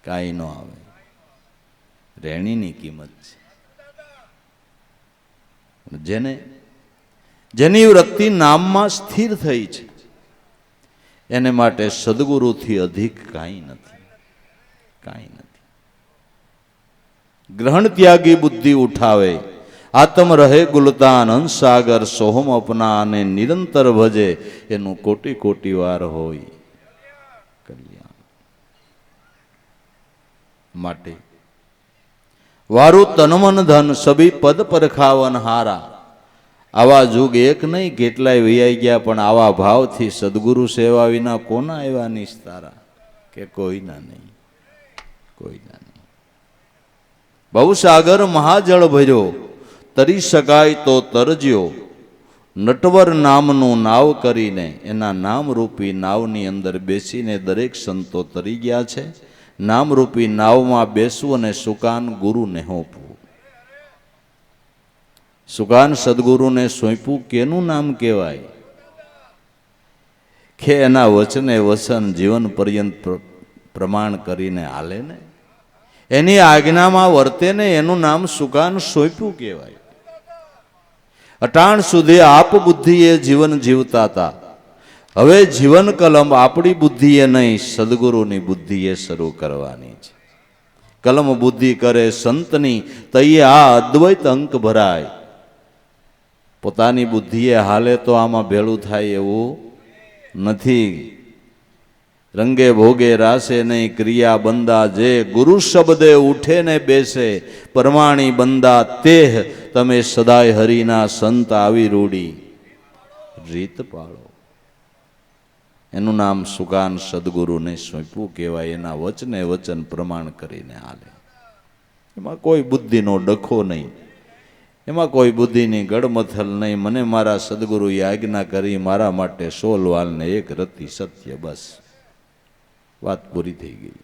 કાંઈ ન આવે. રહેણીની કિંમત છે. જેની વૃત્તિ નામમાં સ્થિર થઈ છે એને માટે સદગુરુથી અધિક કાંઈ નથી, કાંઈ નથી. ગ્રહણ ત્યાગી બુદ્ધિ ઉઠાવે, આત્મ રહે ગુલતાન, હંસાગર સોહમ અપના, અને નિરંતર ભજે એનું કોટી કોટી વાર હોય કલ્યાણ. માટે વારું તનમન ધન સભી પદ પરખાવન હારા. આવા જુગ એક નહીં કેટલાય વૈયાઈ ગયા, પણ આવા ભાવથી સદગુરુ સેવા વિના કોના એવા નિસ્તારા કે કોઈના નહીં, કોઈના નહીં. બહુ સાગર મહાજળ ભર્યો, તરી શકાય તો તરજ્યો. નટવર નામનું નાવ કરીને એના નામરૂપી નાવની અંદર બેસીને દરેક સંતો તરી ગયા છે. નામરૂપી નાવમાં બેસવું અને સુકાન ગુરુને સોંપવું. સુકાન સદગુરુને સોંપ્યું કેનું નામ કહેવાય કે એના વચને વચન જીવન પર્યંત પ્રમાણ કરીને હાલે ને, એની આજ્ઞામાં વર્તે ને, એનું નામ સુકાન સોંપ્યું કહેવાય. અટાણ સુધી આપ બુદ્ધિએ જીવન જીવતા હતા, હવે જીવન કલમ આપણી બુદ્ધિએ નહીં, સદગુરુની બુદ્ધિએ શરૂ કરવાની છે. કલમ બુદ્ધિ કરે સંતની, તઈએ આ અદ્વૈત અંક ભરાય. પોતાની બુદ્ધિએ હાલે તો આમાં ભેળું થાય એવું નથી. રંગે ભોગે રાસે નહીં, ક્રિયા બંદા જે. ગુરુ શબ્દે ઉઠે ને બેસે, પરમાણી બંદા તેહ. તમે સદાય હરિના સંત આવી રૂડી રીત પાળો. એનું નામ સુકાન સદગુરુને સોંપ્યું કહેવાય. એના વચને વચન પ્રમાણ કરીને હાલે. એમાં કોઈ બુદ્ધિનો ડખો નહીં, એમાં કોઈ બુદ્ધિની ગડમથલ નહીં. મને મારા સદગુરુએ આજ્ઞા કરી, મારા માટે 16 વાલને એક રતિ સત્ય, બસ વાત પૂરી થઈ ગઈ.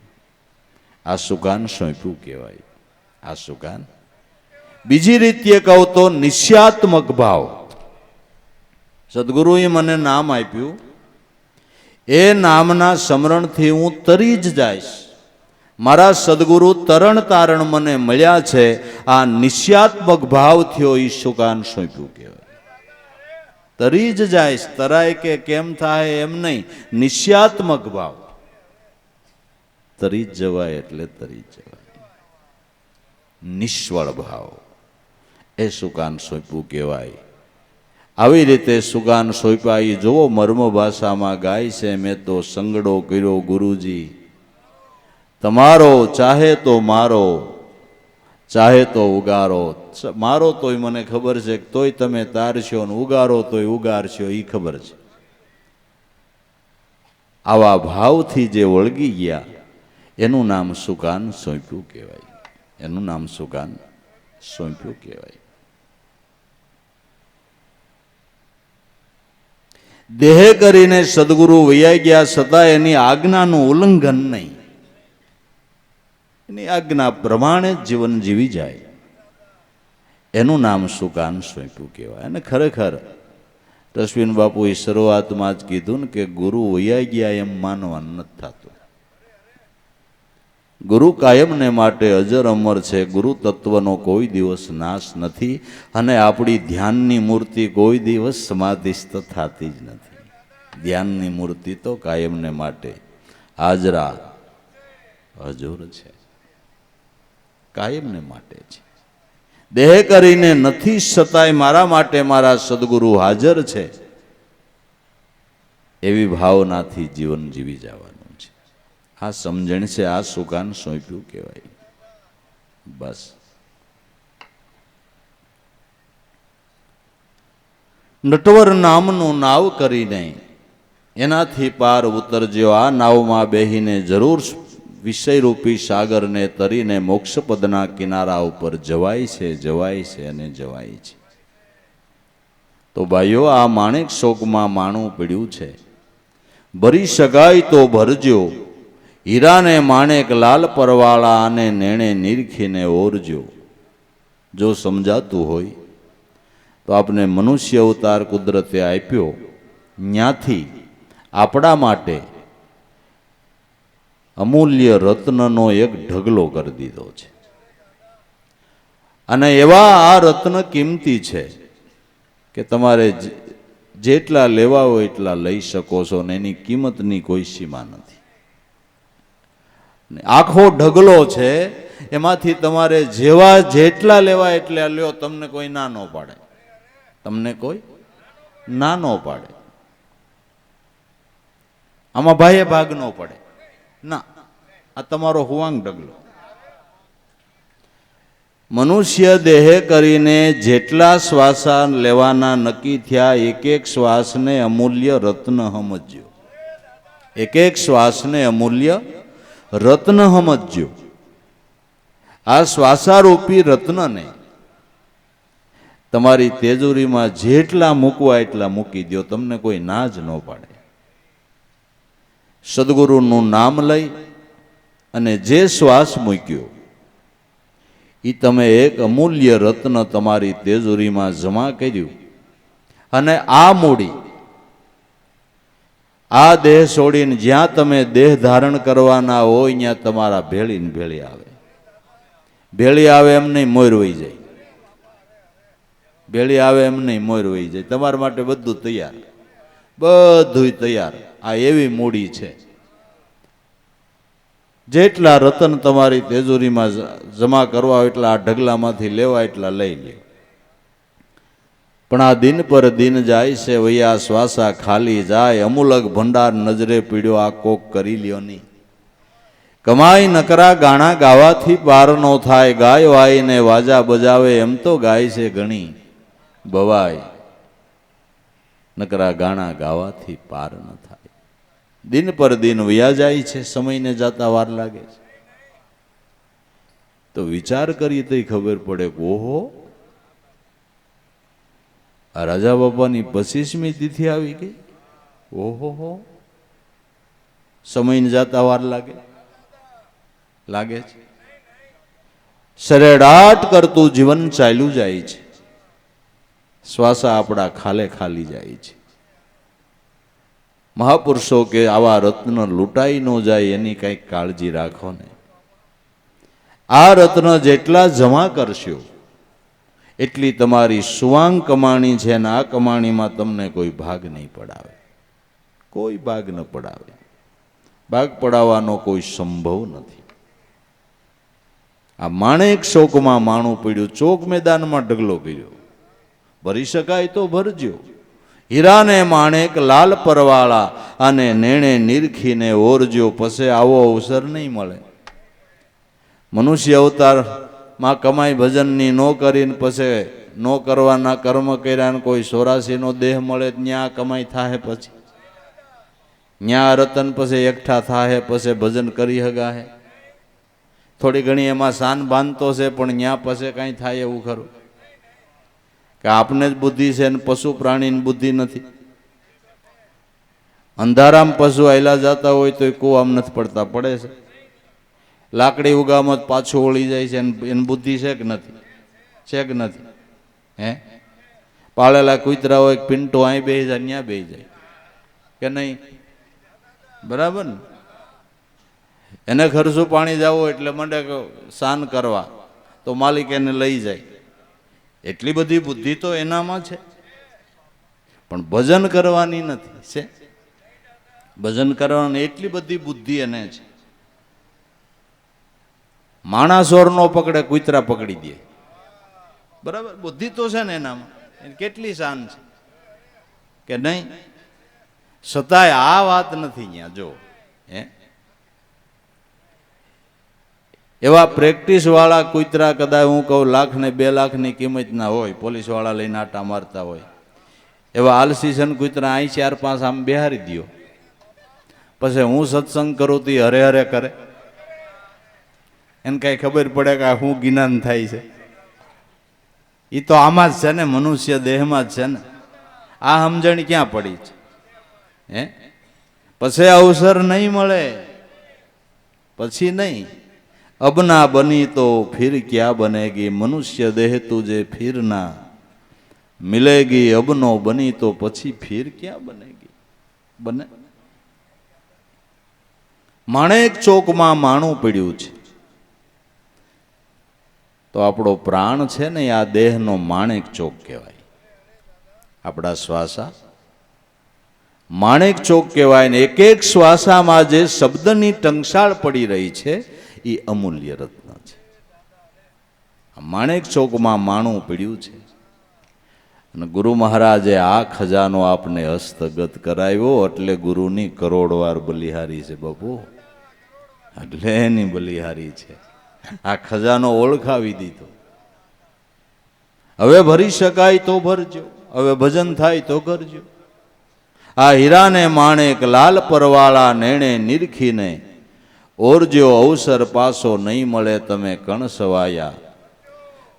આ સુકાન સોંપ્યું કહેવાય, આ સુકાન. બીજી રીતે કહું તો નિશ્ચયાત્મક ભાવ. સદગુરુએ મને નામ આપ્યું, એ નામના સ્મરણથી હું તરી જ જઈશ. મારા સદગુરુ તરણ તારણ મને મળ્યા છે. આ નિશ્ચયાત્મક ભાવ થયો, એ સુકાન સોંપ્યું કહેવાય. તરી જ જઈશ, તરાય કે કેમ થાય એમ નહીં, નિશ્ચયાત્મક ભાવ. તરી જ જવાય એટલે તરી જ જવાય. નિશ્વળ ભાવ, એ સુકાન સોંપ્યું કહેવાય. આવી રીતે સુગાન સોંપ્યા. એ જોવો મર્મ ભાષામાં ગાય છે, મેં તો સંગડો કર્યો ગુરુજી તમારો, ચાહે તો મારો, ચાહે તો ઉગારો. મારો તોય મને ખબર છે, તોય તમે તારશો, ને ઉગારો તોય ઉગારશો, એ ખબર છે. આવા ભાવથી જે વળગી ગયા એનું નામ સુકાન સોંપ્યું કહેવાય. એનું નામ સુકાન સોંપ્યું કહેવાય. દેહ કરીને સદગુરુ વૈયા ગયા, છતાં એની આજ્ઞાનું ઉલ્લંઘન નહીં. એની આજ્ઞા પ્રમાણે જીવન જીવી જાય, એનું નામ સુકાન સોંપ્યું કહેવાય. અને ખરેખર અશ્વિન બાપુએ શરૂઆતમાં જ કીધું ને કે ગુરુ વૈયા ગયા એમ માનવાનું નથી થતું. ગુરુ કાયમને માટે અજર અમર છે. ગુરુ તત્વનો કોઈ દિવસ નાશ નથી અને આપણી ધ્યાનની મૂર્તિ કોઈ દિવસ સમાધિસ્થ થતી જ નથી. ધ્યાનની મૂર્તિ તો કાયમને માટે હાજરા હજુર છે, કાયમને માટે છે. દેહ કરીને નથી છતાંય મારા માટે મારા સદગુરુ હાજર છે, એવી ભાવનાથી જીવન જીવી જવાનું છે. આ સમજણ છે, આ સુકાન સોંપ્યું કહેવાય. બસ નટવર નામનું નાવ કરીને એનાથી પાર ઉતરજો. આ નાવમાં બેહીને જરૂર વિષયરૂપી સાગરને તરીને મોક્ષપદના કિનારા ઉપર જવાય છે, જવાય છે અને જવાય છે. તો ભાઈઓ, આ માણેક શોકમાં માણું પીડ્યું છે. ભરી શકાય તો ભરજો. હીરાને માણેક લાલ પરવાળા અને નેણે નીરખીને ઓરજો. જો સમજાતું હોય તો આપને મનુષ્ય અવતાર કુદરતે આપ્યો, ન્યાથી આપણા માટે અમૂલ્ય રત્નનો એક ઢગલો કરી દીધો છે. અને એવા આ રત્ન કિંમતી છે કે તમારે જેટલા લેવા હોય એટલા લઈ શકો છો ને એની કિંમતની કોઈ સીમા નથી. આખો ઢગલો છે, એમાંથી તમારે જેવા જેટલા લેવા એટલા લ્યો. તમને કોઈ ના ન પાડે, તમને કોઈ ના ન પાડે. આમાં ભાઈએ ભાગ ન પડે ના, આ તમારો હુવાંગ ઢગલો. મનુષ્ય દેહે કરીને જેટલા શ્વાસા લેવાના નક્કી થયા, એક એક શ્વાસને અમૂલ્ય રત્ન સમજ્યો. એક એક શ્વાસને અમૂલ્ય રત્ન સમજ્યો. આ શ્વાસારૂપી રત્નને તમારી તેજોરીમાં જેટલા મૂકવા એટલા મૂકી દો, તમને કોઈ ના જ ન પાડે. સદગુરુનું નામ લઈ અને જે શ્વાસ મૂક્યો એ તમે એક અમૂલ્ય રત્ન તમારી તેજોરીમાં જમા કર્યું. અને આ મૂડી આ દેહ છોડીને જ્યાં તમે દેહ ધારણ કરવાના હોય ત્યાં તમારા ભેળી ને ભેળી આવે. ભેળી આવે એમ નહીં, મોર વહી જાય. ભેળી આવે એમ નહીં, મોર વહી જાય. તમારા માટે બધું તૈયાર, બધું તૈયાર. આ એવી મૂડી છે. જેટલા રતન તમારી તેજોરીમાં જમા કરવા હોય એટલા આ ઢગલામાંથી લેવા એટલા લઈ લે. પણ આ દિન પર દિન જાય છે, વૈયા શ્વાસા ખાલી જાય. અમૂલક ભંડાર નજરે પીડ્યો, આ કોક કરી લ્યો નહીં. કમાઈ નકરા ગાણા ગાવાથી પાર નો થાય. ગાય વાઈને વાજા બજાવે એમ તો ગાય છે ઘણી બવાય. નકરા ગાણા ગાવાથી પાર ન થાય. દિન પર દિન વયા જાય છે, સમયને જાતા વાર લાગે છે. તો વિચાર કરીએ તો ખબર પડે કે ઓહો, આ રાજા બાપાની 25મી તિથિ આવી ગઈ. ઓહો, સમયને જાતા વાર લાગે છે. સરેડાટ કરતું જીવન ચાલ્યું જાય છે. શ્વાસા આપણા ખાલે ખાલી જાય છે. મહાપુરુષો કે આવા રત્ન લૂંટાઈ ન જાય એની કંઈક કાળજી રાખો ને. આ રત્ન જેટલા જમા કરશો એટલી તમારી સુવાંગ કમાણી છે, ને આ કમાણીમાં તમને કોઈ ભાગ નહીં પડાવે. કોઈ ભાગ ન પડાવે. ભાગ પડાવવાનો કોઈ સંભવ નથી. આ માણેક શોકમાં માણું પડ્યું, ચોક મેદાનમાં ઢગલો કર્યો. ભરી શકાય તો ભરજો. હીરાને માણેક લાલ પરવાળા અને નેણે નીરખીને ઓરજો. પછી આવો અવસર નહીં મળે. મનુષ્ય અવતારમાં કમાઈ ભજનની ન કરીને પછી ન કરવાના કર્મ કર્યા કોઈ 84નો દેહ મળે ત્યાં કમાઈ થાય. પછી ત્યાં રતન પછી એકઠા થાય, પછી ભજન કરી હગાહે. થોડી ઘણી એમાં શાન બાંધતો છે, પણ ત્યાં પછી કાંઈ થાય એવું ખરું કે આપને જ બુદ્ધિ છે ને પશુ પ્રાણીની બુદ્ધિ નથી. અંધારામાં પશુ આયલા જતા હોય તો કુવામ નથી પડતા, પડે છે. લાકડી ઉગામાં પાછું વળી જાય છે, એની બુદ્ધિ છે કે નથી? છે કે નથી? હે, પાળેલા કૂતરા હોય પિંટો અહીં બેસી જાય ત્યાં બેસી જાય કે નહીં? બરાબર ને? એને ખરસું પાણી જાવું એટલે મંડે શાન કરવા તો માલિક એને લઈ જાય. એટલી બધી બુદ્ધિ તો એનામાં છે, પણ ભજન કરવાની નથી. છે ભજન કરવાની એટલી બધી બુદ્ધિ એને છે. માણસ ઓર નો પકડે, કૂતરા પકડી દે. બરાબર? બુદ્ધિ તો છે ને એનામાં. એને કેટલી શાન છે કે નહીં? છતાંય આ વાત નથી અહીંયા. જો એવા પ્રેક્ટિસ વાળા કૂતરા કદાચ હું કહું 1,00,000 ને 2 લાખની કિંમતના હોય, પોલીસ વાળા લઈને આટા મારતા હોય, એવા આલસીસન કૂતરા અહીં 4-5 આમ બેહારી દો, પછી હું સત્સંગ કરું તો હરે હરે કરે. એને કઈ ખબર પડે કે શું જ્ઞાન થાય છે? એ તો આમાં જ છે ને, મનુષ્ય દેહમાં જ છે ને. આ સમજણ ક્યાં પડી છે? પછી અવસર નહીં મળે, પછી નહીં. अब ना बनी तो फिर क्या बनेगी, मनुष्य देह तुझे फिर ना मिलेगी. अब नो बनी तो પછી फिर क्या बनेगी? बने. માણેક ચોકમાં માણું પડ્યું છે, તો આપણો પ્રાણ છે ને આ દેહનો માણેક ચોક કહેવાય. આપણા શ્વાસા માણેક ચોક કહેવાય ને એક એક શ્વાસામાં જે શબ્દની ટંકશાળ પડી રહી છે એ અમૂલ્ય રત્ન છે. માણેક ચોકમાં માણું પીડ્યું છે. અને ગુરુ મહારાજે આ ખજાનો આપને હસ્તગત કરાવ્યો એટલે ગુરુની કરોડવાર બલિહારી છે બાપુ. એટલે એની બલિહારી છે. આ ખજાનો ઓળખાવી દીધો. હવે ભરી શકાય તો ભરજો, હવે ભજન થાય તો કરજો. આ હીરાને માણેક લાલ પરવાળા નેણે નિરખીને ઓરજો અવસર પાસો નહીં મળે તમે કણ સવાયા.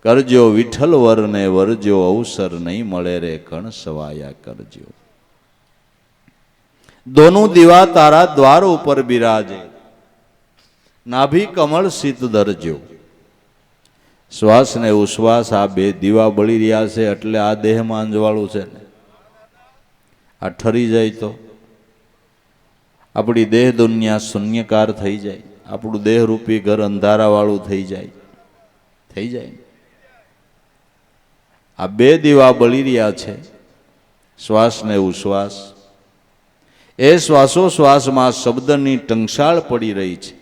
કરજો વિઠ્ઠલ વરને વરજો અવસર નહીં મળે રે કણ સવાયા કરજો. દોનું દીવા તારા દ્વાર ઉપર બિરાજે, નાભી કમળ શીત ધરજો. શ્વાસ ને ઉશ્વાસ આ બે દીવા બળી રહ્યા છે એટલે આ દેહમાં અંજવાળું છે ને. આ ઠરી જાય તો આપણી દેહ દુનિયા શૂન્યકાર થઈ જાય, આપણું દેહરૂપી ઘર અંધારાવાળું થઈ જાય. આ બે દીવા બળી રહ્યા છે, શ્વાસ ને ઉશ્વાસ. એ શ્વાસોશ્વાસમાં શબ્દની ટંકશાળ પડી રહી છે.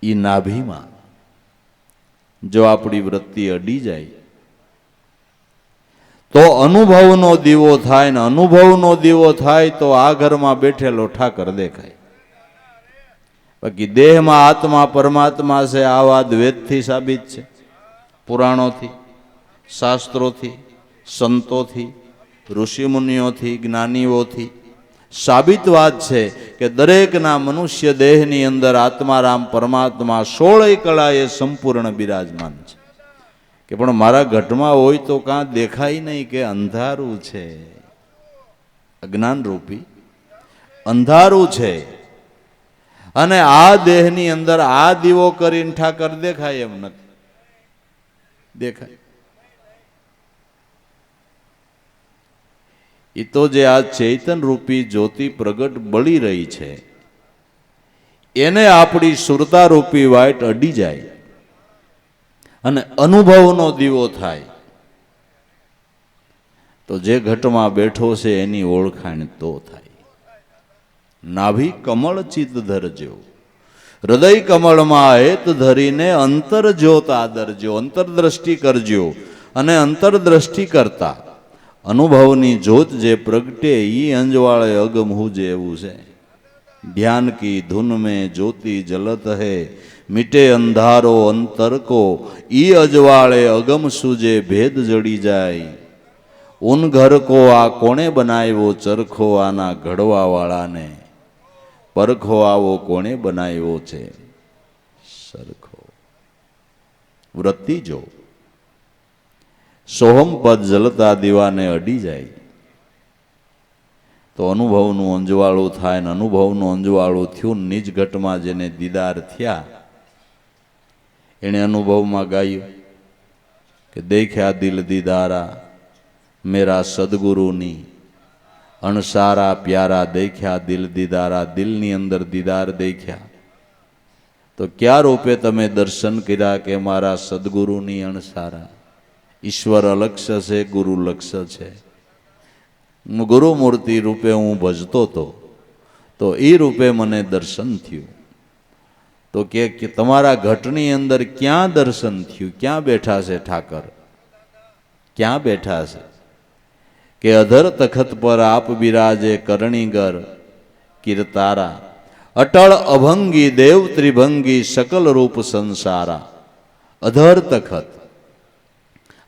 એ નાભીમાં જો આપણી વૃત્તિ અડી જાય તો અનુભવનો દીવો થાય ને અનુભવનો દીવો થાય તો આ ઘરમાં બેઠેલો ઠાકર દેખાય. બાકી દેહમાં આત્મા પરમાત્મા છે આ વાત વેદથી સાબિત છે, પુરાણોથી, શાસ્ત્રોથી, સંતોથી, ઋષિમુનિઓથી, જ્ઞાનીઓથી સાબિત વાત છે કે દરેકના મનુષ્ય દેહની અંદર આત્મારામ પરમાત્મા 16 કળાએ સંપૂર્ણ બિરાજમાન છે. કે પણ મારા ઘટમાં હોય તો કાં દેખાય નહીં કે અંધારું છે, અજ્ઞાન રૂપી અંધારું છે. અને આ દેહની અંદર આ દીવો કરીને ઠાકર દેખાય એમ નથી દેખાય. એ તો જે આ ચૈતન રૂપી જ્યોતિ પ્રગટ બળી રહી છે એને આપણી સુરતા રૂપી વાઈટ અડી જાય અને અનુભવનો દીવો થાય તો જે ઘટમાં બેઠો છે એની ઓળખાણ તો થાય. નાભી કમળ ચિત ધરજો, હૃદય કમળમાં હેત ધરીને અંતર જ્યોત આદરજો. અંતરદ્રષ્ટિ કરજો અને અંતરદ્રષ્ટિ કરતા અનુભવની જ્યોત જે પ્રગટે ઈ અંજવાળે અગમ હું જેવું છે. ધ્યાન કી ધૂન में ज्योति जलत है, मिटे अंधारो अंतर को ई अजवाड़े अगम सूजे भेद जड़ी जाए. उन घर को आ कोणे बनायो चरखो आना घड़वा वाला ने, परखो आवो कोणे बनायो छे सरखो. वृत्ति जो सोहम पद जलता दीवाने अडी जाए तो अनुभवનું અંજવાળું થાય ને અનુભવનું અંજવાળું થયું. નિજ ઘટમાં જેને દીદાર થયા એણે અનુભવમાં ગાયું કે દેખ્યા દિલ દીદારા મેરા સદગુરુની અણસારા પ્યારા દેખ્યા દિલ દીદારા, દિલની અંદર દીદાર દેખ્યા તો ક્યાં રૂપે તમે દર્શન કર્યા કે મારા સદગુરુની અણસારા. ઈશ્વર અલક્ષ્ય છે, ગુરુ લક્ષ્ય છે. ગુરુ મૂર્તિ રૂપે હું ભજતો હતો તો એ રૂપે મને દર્શન થયું. તો કે તમારા ઘટની અંદર ક્યાં દર્શન થયું, ક્યાં બેઠા છે ઠાકર, ક્યાં બેઠા છે? કે અધર તખત પર આપ બિરાજે કરણીગર કીર્તારા, અટળ અભંગી દેવ ત્રિભંગી સકલ રૂપ સંસારા. અધર તખત,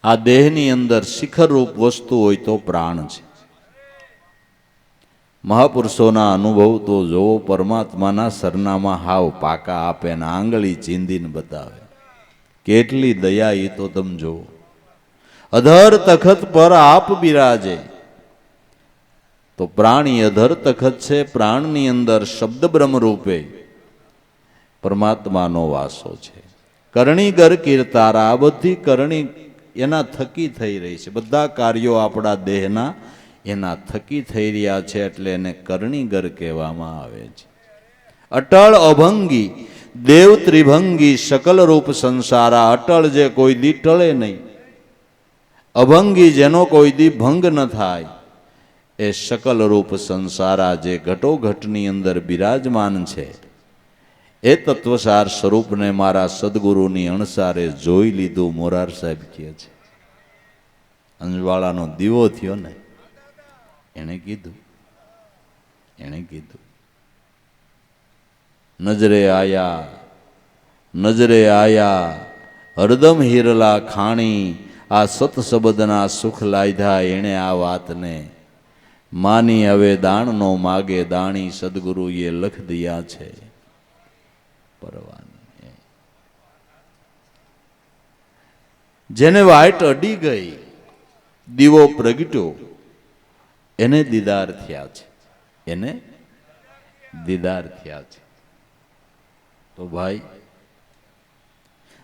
આ દેહની અંદર શિખર રૂપ વસ્તુ હોય તો પ્રાણ છે. મહાપુરુષોના અનુભવ તો જોવો, પરમાત્માના સરનામા હાવ પાકા આપે ને આંગળી ચીંધીને બતાવે. કેટલી દયા એ તો તમે જોવો. અધર તખત પર આપ બિરાજે, તો પ્રાણી અધર તખત છે. પ્રાણની અંદર શબ્દ બ્રહ્મ રૂપે પરમાત્માનો વાસો છે. કરણીગર કીર્તારા, આ બધી કરણી એના થકી થઈ રહી છે. બધા કાર્યો આપણા દેહના એના થકી થઈ રહ્યા છે, એટલે એને કરણીગર કહેવામાં આવે છે. અટળ અભંગી દેવ ત્રિભંગી સકલ રૂપ સંસારા, અટળ જે કોઈ દી ટળે નહીં, અભંગી જેનો કોઈ દી ભંગ ન થાય, એ સકલ રૂપ સંસારા જે ઘટોઘટની અંદર બિરાજમાન છે, એ તત્વસાર સ્વરૂપને મારા સદગુરુની અણસારે જોઈ લીધું. મોરાર સાહેબ કહે છે, અંજવાળાનો દીવો થયો ને, એણે કીધું નજરે આયા હરદમ હિરલા ખાણી, આ સત શબ્દના સુખ લાયધા એણે આ વાતને માની. હવે દાણનો માગે દાણી, સદગુરુએ લખ દિયા છે પરવાની. જેને વાઈટ અડી ગઈ, દીવો પ્રગટ્યો, એને દીદાર થયા છે, એને દીદાર થયા છે. તો ભાઈ,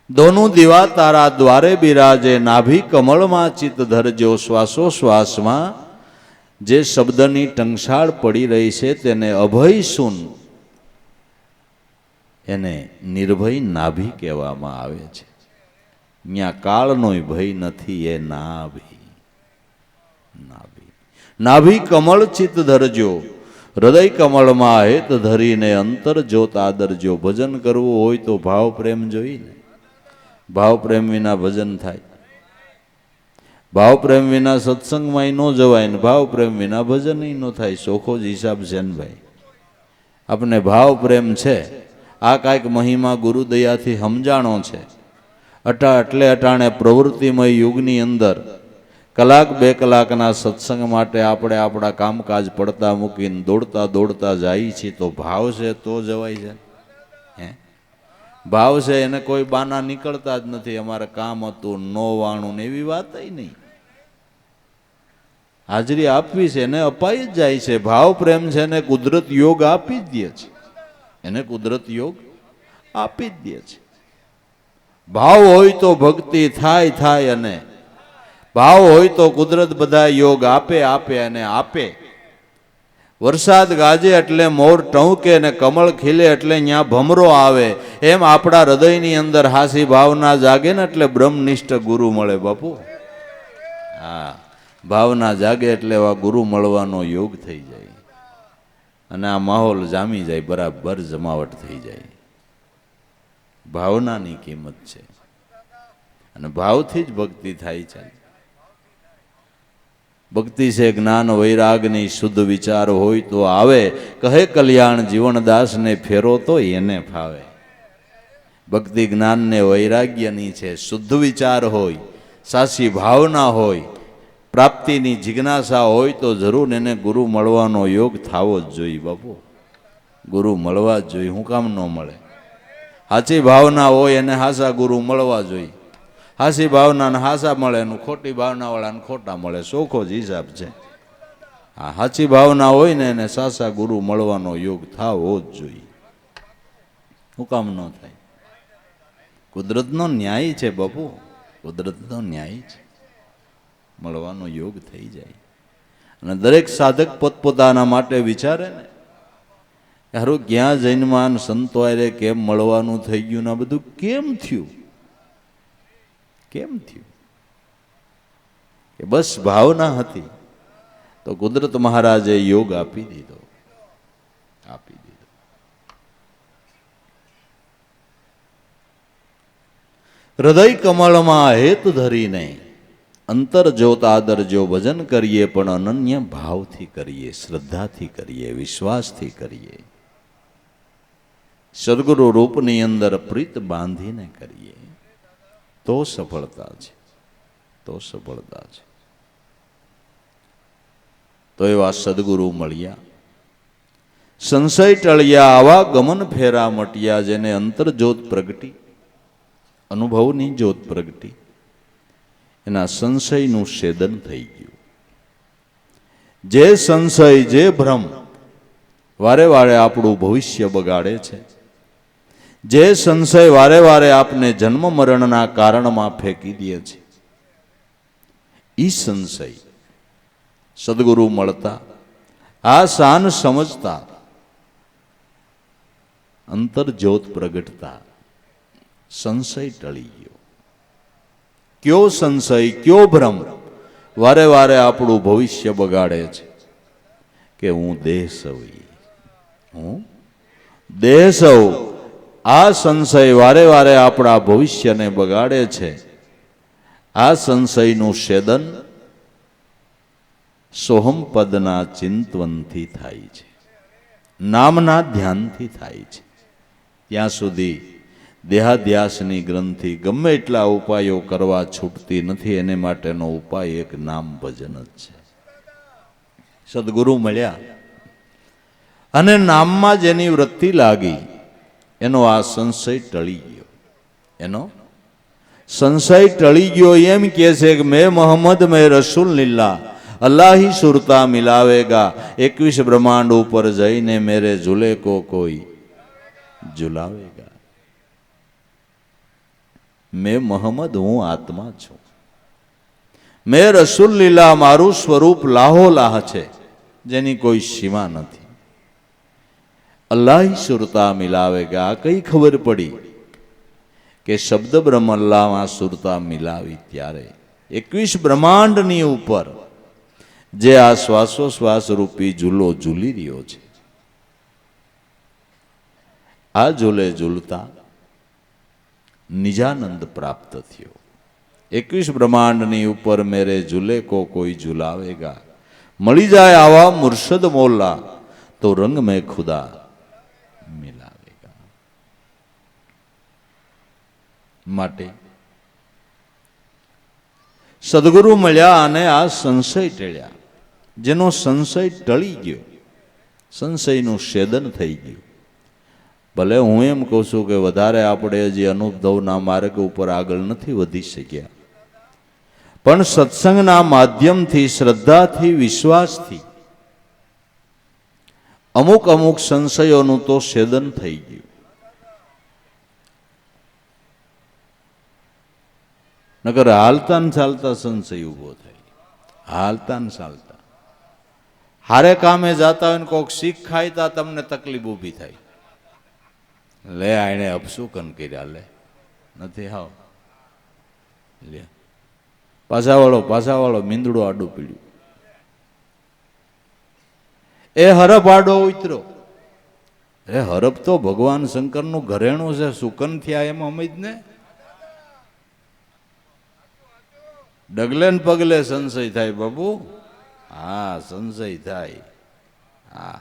દોનું દીવા તારા દ્વારે બિરાજે, નાભી કમળમાં ચિત્ત ધરજો. શ્વાસોશ્વાસમાં જે શબ્દની ટંકશાળ પડી રહી છે તેને અભય સુન, એને નિર્ભય નાભી કહેવામાં આવે છે. ત્યાં કાળનોય ભય નથી, એ નાભી. નાભી કમળ ચિત્ત ધરજો, હૃદય કમળમાં હેત ધરીને અંતર જોત આદરજો. ભજન કરવું હોય તો ભાવ પ્રેમ જોઈને, ભાવ પ્રેમ વિના ભજન થાય, ભાવ પ્રેમ વિના સત્સંગમાં ન જવાય ને ભાવ પ્રેમ વિના ભજન ન થાય. ચોખ્ખો જ હિસાબ છે ને ભાઈ. આપણે ભાવ પ્રેમ છે, આ કાંઈક મહિમા ગુરુદયાથી સમજાણો છે. એટલે અટાણે પ્રવૃત્તિમય યુગની અંદર કલાક બે કલાકના સત્સંગ માટે આપણે આપણા કામકાજ પડતા મૂકીને દોડતા દોડતા જાય છીએ. તો ભાવ છે તો જવાય છે. હે, ભાવ છે એને કોઈ બાના નીકળતા જ નથી. અમારે કામ હતું, નો વાણું ને એવી વાત નહીં. હાજરી આપવી છે, એને અપાઈ જ જાય છે. ભાવ પ્રેમ છે એને કુદરત યોગ આપી જ દે છે, એને કુદરત યોગ આપી જ દે છે. ભાવ હોય તો ભક્તિ થાય, અને ભાવ હોય તો કુદરત બધા યોગ આપે અને આપે. વરસાદ ગાજે એટલે મોર ટહુકે ને કમળ ખીલે એટલે ત્યાં ભમરો આવે. એમ આપણા હૃદયની અંદર હાસી ભાવના જાગે ને એટલે બ્રહ્મનિષ્ઠ ગુરુ મળે બાપુ. હા, ભાવના જાગે એટલે એવા ગુરુ મળવાનો યોગ થઈ જાય અને આ માહોલ જામી જાય, બરાબર જમાવટ થઈ જાય. ભાવનાની કિંમત છે અને ભાવથી જ ભક્તિ થાય છે. ભક્તિ છે જ્ઞાન વૈરાગની શુદ્ધ વિચાર હોય તો આવે. કહે કલ્યાણ જીવનદાસને ફેરો તો એને ફાવે. ભક્તિ જ્ઞાન ને વૈરાગ્યની છે. શુદ્ધ વિચાર હોય, સાચી ભાવના હોય, પ્રાપ્તિની જિજ્ઞાસા હોય તો જરૂર એને ગુરુ મળવાનો યોગ થવો જ જોઈએ બાપુ. ગુરુ મળવા જ જોઈએ. હું કામ ન મળે? સાચી ભાવના હોય એને હાસા ગુરુ મળવા જોઈએ. હાસી ભાવનાને હાસા મળે એનું ખોટી ભાવનાવાળાને ખોટા મળે. ચોખ્ખો જ હિસાબ છે. આ સાચી ભાવના હોય ને એને સાસા ગુરુ મળવાનો યોગ થવો જ જોઈએ. શું કામ ન થાય? કુદરતનો ન્યાય છે બાપુ. કુદરતનો ન્યાય છે, મળવાનો યોગ થઈ જાય. અને દરેક સાધક પોતપોતાના માટે વિચારે ને, હારું ક્યાં જૈનમાન સંતો આરે કેમ મળવાનું થઈ ગયું ને આ બધું કેમ થયું? કેમ થયું? કે બસ ભાવના હતી તો કુદરત મહારાજે યોગ આપી દીધો, આપી દીધો. હૃદય કમળમાં હેત ધરીને અંતર જોત આદર જો ભજન કરીએ, પણ અનન્ય ભાવથી કરીએ, શ્રદ્ધાથી કરીએ, વિશ્વાસથી કરીએ, સદગુરુ રૂપની અંદર પ્રીત બાંધીને કરીએ તો સફળતા છે, તો સફળતા છે. તો એવા સદગુરુ મળ્યા, સંશય ટળ્યા, આવા ગમન ફેરા મટ્યા, જેને અંતર જ્યોત પ્રગટી, અનુભવની જ્યોત પ્રગટી, એના સંશયનું છેદન થઈ ગયું. જે સંશય, જે ભ્રમ વારે વારે આપણું ભવિષ્ય બગાડે છે, જે સંશય વારે વારે આપને જન્મ મરણના કારણમાં ફેંકી દે છે, ઈ સંશય સદગુરુ મળતા, આ શાન સમજતા, અંતર જ્યોત પ્રગટતા સંશય ટળી ગયો. કયો સંશય, કયો ભ્રમ વારે વારે આપણું ભવિષ્ય બગાડે છે કે હું દેહ સૌ, હું દેહ સૌ. આ સંશય વારે વારે આપણા ભવિષ્યને બગાડે છે. આ સંશયનું છેદન સોહમ પદના ચિંતવનથી થાય છે, નામના ધ્યાનથી થાય છે. ત્યાં સુધી દેહાધ્યાસની ગ્રંથિ ગમે એટલા ઉપાયો કરવા છૂટતી નથી. એને માટેનો ઉપાય એક નામ ભજન જ છે. સદગુરુ મળ્યા અને નામમાં જેની વૃત્તિ લાગી એનો આ સંશય ટળી ગયો, એનો સંશય ટળી ગયો. એમ કહે છે કે મેં મોહમ્મદ મેં રસૂલ લીલા, અલ્લાહ ही સુરતા મિલાવેગા. 21 બ્રહ્માંડ ઉપર જઈને મેરે ઝૂલે કો કોઈ ઝુલાવેગા. મેં મોહમ્મદ, હું આત્મા છું. મેં રસૂલ લીલા, મારું સ્વરૂપ લાહો લાહ છે, જેની કોઈ સીમા નથી. અલ્લાહ ही સુરતા મિલાવેગા. આ કઈ ખબર પડી કે શબ્દ બ્રહ્મ અલ્લાહમાં સુરતા મિલાવી ત્યારે 21 બ્રહ્માંડની ઉપર જે આ શ્વાસોશ્વાસ રૂપી ઝૂલો ઝૂલી રહ્યો છે, આ ઝૂલે ઝૂલતા નિજાનંદ પ્રાપ્ત થયો. 21 બ્રહ્માંડની ઉપર મેરે ઝૂલે કો કોઈ ઝુલાવેગા. મળી જાય આવા મુર્શદ મોલા તો રંગ મેં ખુદા મિલાવેગા. માટે સદગુરુ મળ્યા અને આ સંશય ટળ્યા. જેનો સંશય ટળી ગયો, સંશયનું છેદન થઈ ગયું. ભલે હું એમ કહું છું કે વધારે આપણે હજી અનુભવના માર્ગ ઉપર આગળ નથી વધી શક્યા, પણ સત્સંગના માધ્યમથી, શ્રદ્ધાથી, વિશ્વાસથી અમુક અમુક સંશયોનું તો છેદન થઈ ગયું. નકર હાલતા ને ચાલતા સંશય ઉભો થાય, હાલતા ને ચાલતા. હારે કામે જાતા હોય ને કોક શીખ ખાયતા તમને તકલીફ ઊભી થાય. લે આને અપસુકન કર્યા, લે નથી હાવ, લે પાછા વાળો મીંદડું આડું પીડ્યું. એ હરપ આડો ઉતરો. અરે હરપ તો ભગવાન શંકરનું ઘરેણું છે, સુકન થયા એમ અમે જ ને. ડગલે ને પગલે સંશય થાય બાબુ. હા, સંશય થાય. હા,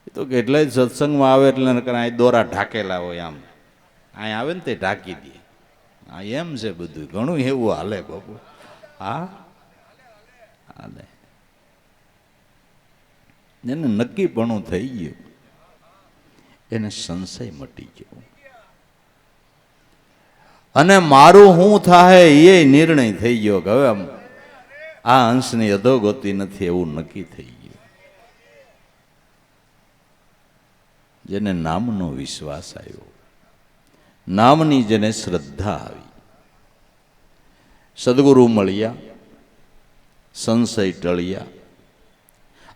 એ તો કેટલાય સત્સંગમાં આવે એટલે અહીં દોરા ઢાકેલા હોય, આમ અહીં આવે ને તે ઢાંકી દે. હા, એમ છે બધું, ઘણું એવું હાલે બાબુ. હા, હાલે. એને નક્કીપણું થઈ ગયું, એને સંશય મટી ગયો. અને મારું શું થાય એ નિર્ણય થઈ ગયો કે હવે આ હંસની અધોગતિ નથી, એવું નક્કી થઈ ગયું. જેને નામનો વિશ્વાસ આવ્યો, નામની જેને શ્રદ્ધા આવી, સદગુરુ મળ્યા, સંશય ટળ્યા,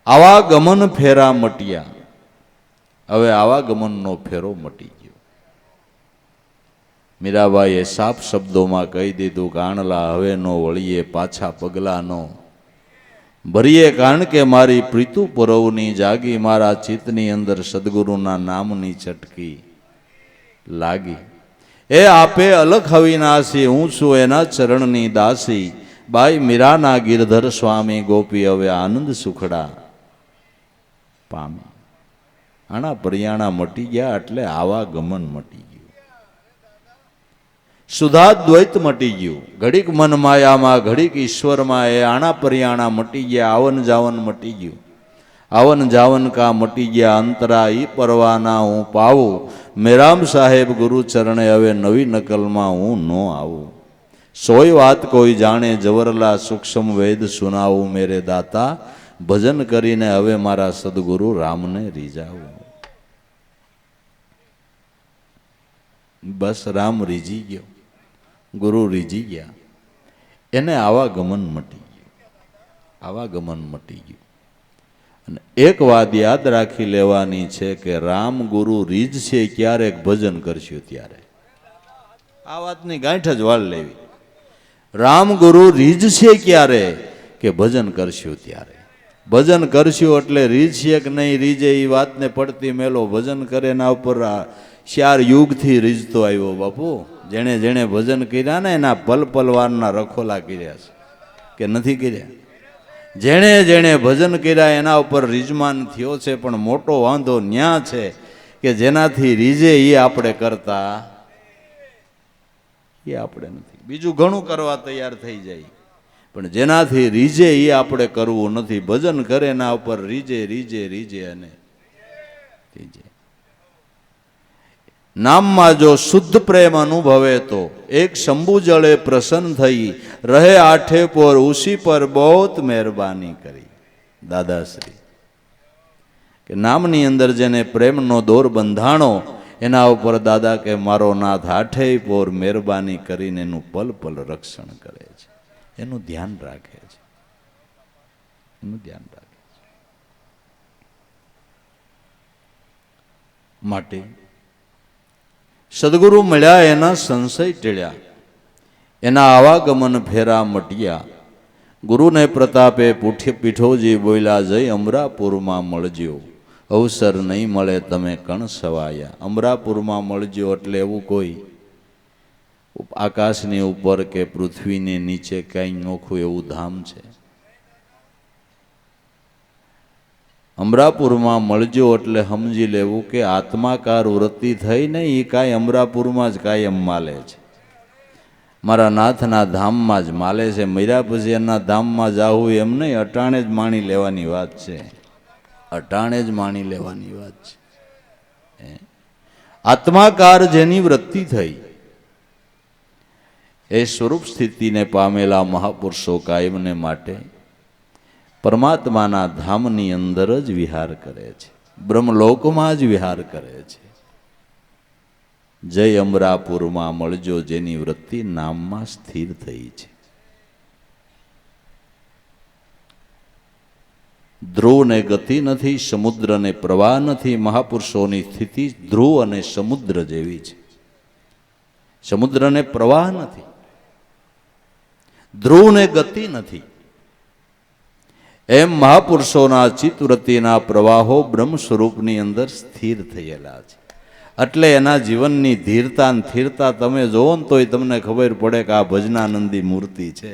આવા ગમન ફેરા મટ્યા. હવે આવા ગમનનો ફેરો મટી ગયો. મીરાબાઈએ સાફ શબ્દોમાં કહી દીધું કે આણલા હવે નો વળીએ પાછા પગલાનો ભરીએ, કારણ કે મારી પ્રીતુ પરવની જાગી, મારા ચિત્તની અંદર સદગુરુના નામની ચટકી લાગી. એ આપે અલખ અવિનાશી, હું છું એના ચરણની દાસી. બાઈ મીરાના ગિરધર સ્વામી ગોપી હવે આનંદ સુખડા પામી. આણા પરિયાણા મટી ગયા એટલે આવા ગમન મટી ગયું. સુધાદ્વૈત મટી ગયું. ઘડીક મન માયામાં, ઘડીક ઈશ્વરમાં, એ આણા પરિયાણા મટી ગયા. આવન જાવન મટી ગયું. આવન જાવન કા મટી ગયા અંતરા, ઈ પરવાના હું પાવું. મેરામ સાહેબ ગુરુ ચરણે હવે નવી નકલમાં હું ન આવું. સોય વાત કોઈ જાણે જવરલા, સૂક્ષ્મ વેદ સુનાવું મેરે દાતા. ભજન કરીને હવે મારા સદગુરુ રામને રીઝાવું. બસ રામ રીઝી ગયો, ગુરુ રીઝી ગયા, એને આવા ગમન મટી ગયું. આવા ગમન મટી ગયું. અને એક વાત યાદ રાખી લેવાની છે કે રામ ગુરુ રીઝ છે ક્યારેક ભજન કરશું ત્યારે. આ વાતની ગાંઠ જ વાળ લેવી. રામ ગુરુ રીઝ છે ક્યારે કે ભજન કરશું ત્યારે. ભજન કરશું એટલે રીઝ છે કે નહીં રીઝે એ વાતને પડતી મેલો. ભજન કરે એના ઉપર 4 યુગથી રીઝતો આવ્યો બાપુ. જેણે જેણે ભજન કર્યા ને એના પલ પલવારના રખોલા કર્યા છે કે નથી કર્યા. જેણે જેણે ભજન કર્યા એના ઉપર રીઝમાન થયો છે. પણ મોટો વાંધો ન્યા છે કે જેનાથી રીઝે એ આપણે કરતા એ આપણે નથી. બીજું ઘણું કરવા તૈયાર થઈ જાય, પણ જેનાથી રીઝે એ આપણે કરવું નથી. ભજન કરે એના ઉપર રીઝે રીઝે રીઝે અને રીઝે. નામમાં જો શુદ્ધ પ્રેમ અનુભવે તો એક શંભુ જળે પ્રસન્ન થઈ. રહે આઠે પોર ઉસી પર બહુત મહેરબાની કરી. દાદાશ્રી કે નામની અંદર જેને પ્રેમનો દોર બંધાણો એના ઉપર દાદા કે મારો નાથ આઠે પોર મહેરબાની કરીને એનું પલ પલ રક્ષણ કરે છે, એનું ધ્યાન રાખે છે, એનું ધ્યાન રાખે છે. માટે સદગુરુ મળ્યા એના સંશય ટળ્યા, એના આવાગમન ફેરા મટ્યા. ગુરુને પ્રતાપે પીઠોજી બોલ્યા જય અમરાપુરમાં મળજો. અવસર નહીં મળે તમે કણ સવાયા. અમરાપુરમાં મળજો એટલે એવું કોઈ આકાશની ઉપર કે પૃથ્વીની નીચે કંઈ નોખું એવું ધામ છે. અમરાપુરમાં મળજો એટલે સમજી લેવું કે આત્માકાર વૃત્તિ થઈ ને એ કાંઈ અમરાપુરમાં જ કાયમ માલે છે. મારા નાથના ધામમાં જ માલે છે. મર્યા પછી એના ધામમાં જાવું એમ નહીં, અટાણે જ માણી લેવાની વાત છે. અટાણે જ માણી લેવાની વાત છે. આત્માકાર જેની વૃત્તિ થઈ એ સ્વરૂપ સ્થિતિને પામેલા મહાપુરુષો કાયમને માટે પરમાત્માના ધામની અંદર જ વિહાર કરે છે, બ્રહ્મલોકમાં જ વિહાર કરે છે. જય અમરાપુરમાં મળજો જેની વૃત્તિ નામમાં સ્થિર થઈ છે. ધ્રુવને ગતિ નથી, સમુદ્રને પ્રવાહ નથી. મહાપુરુષોની સ્થિતિ ધ્રુવ અને સમુદ્ર જેવી છે. સમુદ્રને પ્રવાહ નથી, ધ્રુવને ગતિ નથી. એમ મહાપુરુષોના ચિત્તવૃત્તિના પ્રવાહો બ્રહ્મ સ્વરૂપની અંદર સ્થિર થયેલા છે. એટલે એના જીવનની ધીરતા અને સ્થિરતા તમે જોવો ને તોય તમને ખબર પડે કે આ ભજનાનંદી મૂર્તિ છે.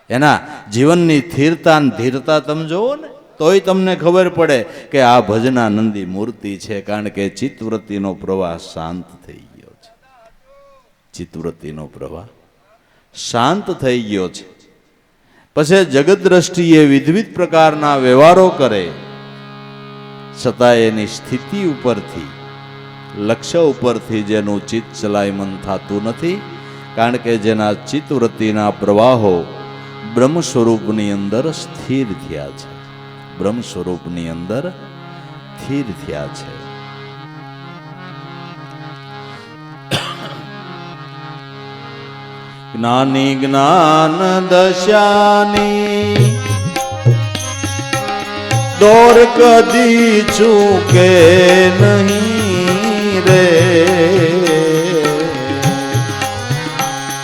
એના જીવનની સ્થિરતા અને ધીરતા તમે જોવો ને તોય તમને ખબર પડે કે આ ભજનાનંદી મૂર્તિ છે. કારણ કે ચિત્તવૃત્તિનો પ્રવાહ શાંત થઈ ગયો છે. ચિત્તવૃત્તિનો પ્રવાહ શાંત થઈ ગયો છે. પછી જગત દ્રષ્ટિએ વિવિધ પ્રકારના વ્યવહારો કરે, છતાં એની સ્થિતિ ઉપરથી, લક્ષ્ય ઉપરથી જેનું ચિત્ત ચલાયમન થતું નથી. કારણ કે જેના ચિત્તવૃત્તિના પ્રવાહો બ્રહ્મ સ્વરૂપની અંદર સ્થિર થયા છે. બ્રહ્મ સ્વરૂપની અંદર સ્થિર થયા છે. જ્ઞાની જ્ઞાન દશાની દોર કદી ચૂકે નહીં રે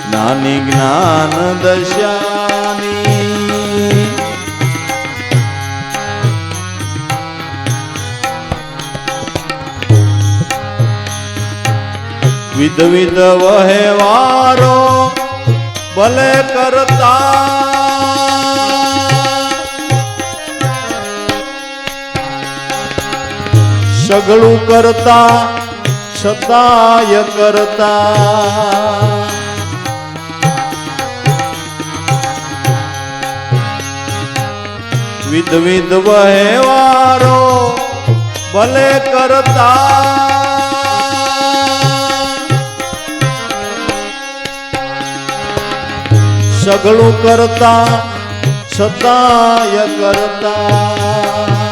જ્ઞાની જ્ઞાન દશાની વિધ વિધ વહેવારો ભલે કરતા સગળું કરતા છતાંય કરતા વિધ વિધ વહેવારો ભલે કરતા સગળું કરતા છતાંય કરતા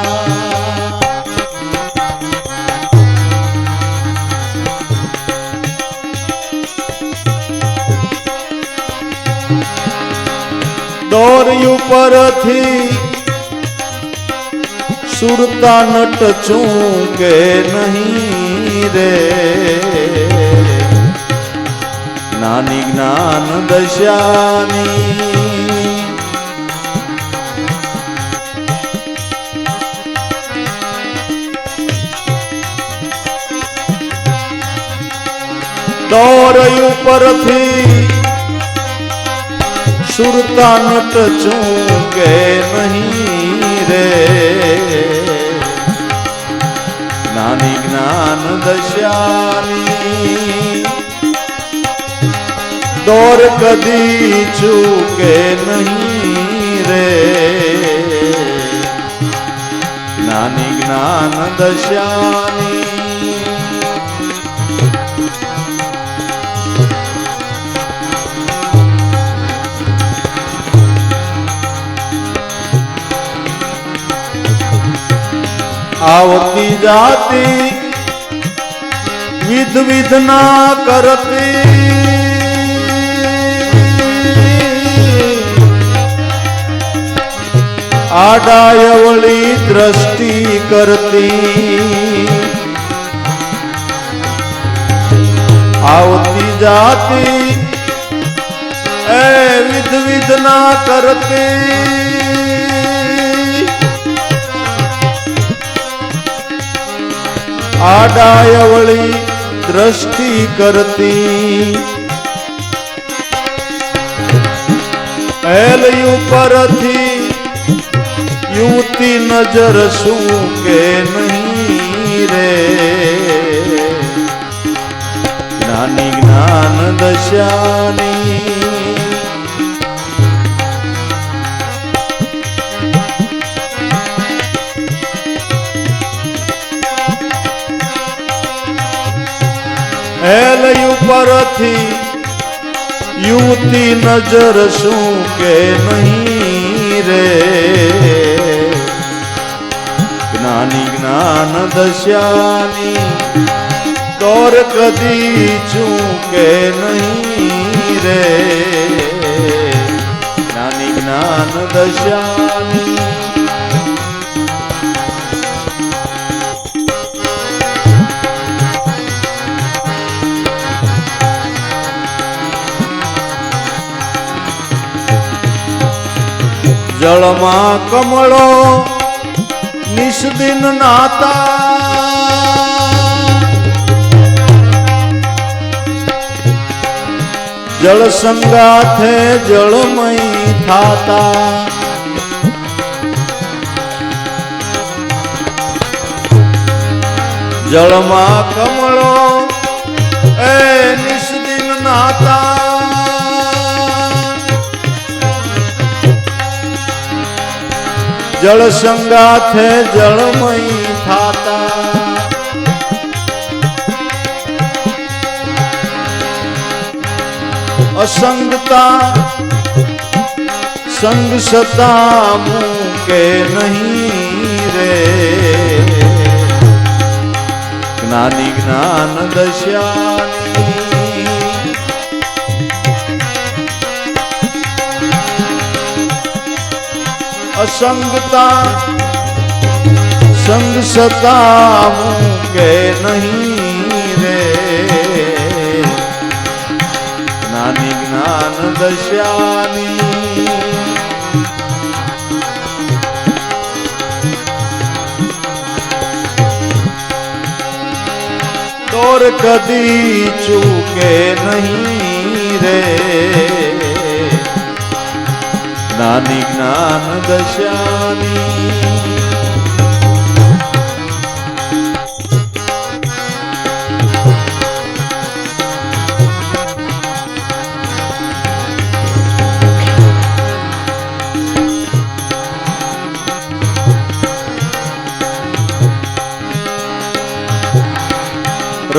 દોર્યું પરથી સુરતા નટ ચૂકે નહીં રે જ્ઞાની જ્ઞાન દશાની દોર્યું પરથી સુરતા નટ ચૂકે નહીં રે જ્ઞાની જ્ઞાન દશાની દોર કદી ચૂકે નહીં રે જ્ઞાની જ્ઞાન દશાની આવતી જાતી વિધ વિધ ના કરતી આડાયવળી દ્રષ્ટિ કરતી આવતી જાતી એ વિધ વિધ ના કરતી આડાયવળી દ્રષ્ટિ કરતી હેલયું પરથી યુવતી નજર શું કે નહીં રે જ્ઞાની જ્ઞાન દશાની હેલયું પરથી યુવતી નજર શું કે નહીં રે જ્ઞાની જ્ઞાન દશાની દોર કદી ચૂકે નહીં રે જ્ઞાની જ્ઞાન દશાની જળમાં કમળો નિષ્દિન નાતા જળ સંગાથે જળમય થાતા જળમાં કમળો એ નિષ્દિન નાતા જળ સંગાથે જળમય થાતા અસંગતા સંગ સતા મૂકે નહીં રે જ્ઞાની જ્ઞાન દશાની असंगता સંગ સતા મૂકે નહીં રે નાની જ્ઞાન દશાની દોર કદી ચૂકે નહીં રે નાની જ્ઞાન દશાની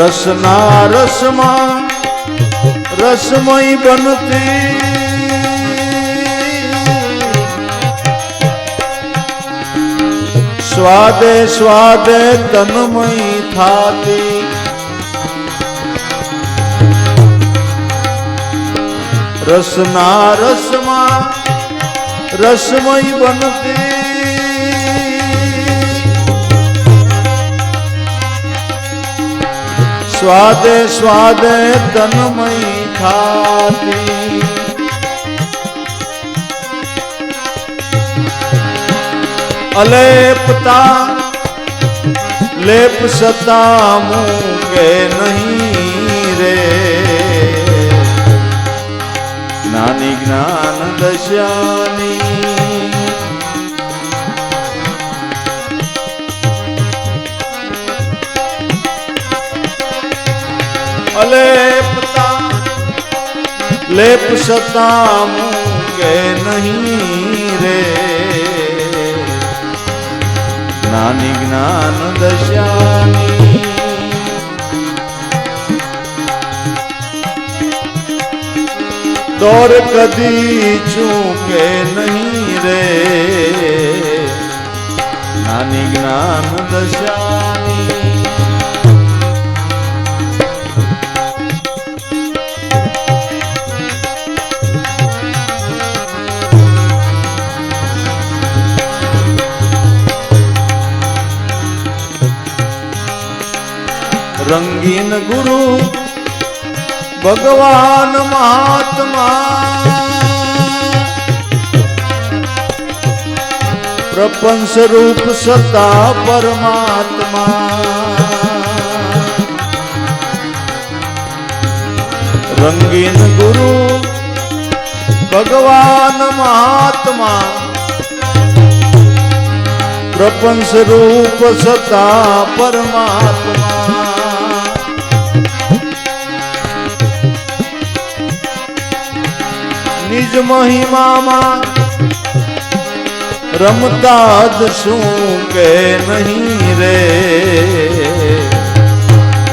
રસના રસમાં રસમય બનતી સ્વાદે સ્વાદે તન્મય થાતી રસના રસમાં રસમય બનતી સ્વાદે સ્વાદે તન્મય ખાતી અલેપતા લેપ સતા મૂકે નહીં રે નાની જ્ઞાન દશાની અલેપતા લેપ સતા મૂકે નહીં રે નાની જ્ઞાન દશાની દોર કદી ચૂકે નહીં રે નાની જ્ઞાન દશાની રંગીન ગુરુ ભગવાન મહાત્મા પ્રપંચ રૂપ સતા પરમાત્મા રંગીન ગુરુ ભગવાન મહાત્મા પ્રપંચ રૂપ સતા પરમાત્મા નિજ મહિમામાં રમતા જ શું કે નહીં રે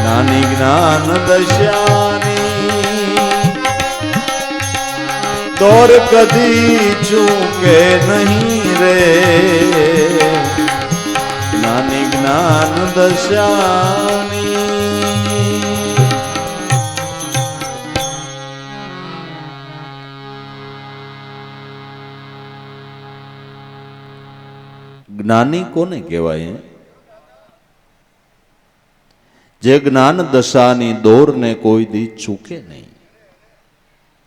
નાની જ્ઞાન દશાની દોર કદી ચૂકે નહીં રે નાની જ્ઞાન દશાની જ્ઞાની કોને કહેવાય? જે જ્ઞાન દશાની દોરને કોઈ દી ચૂકે નહીં.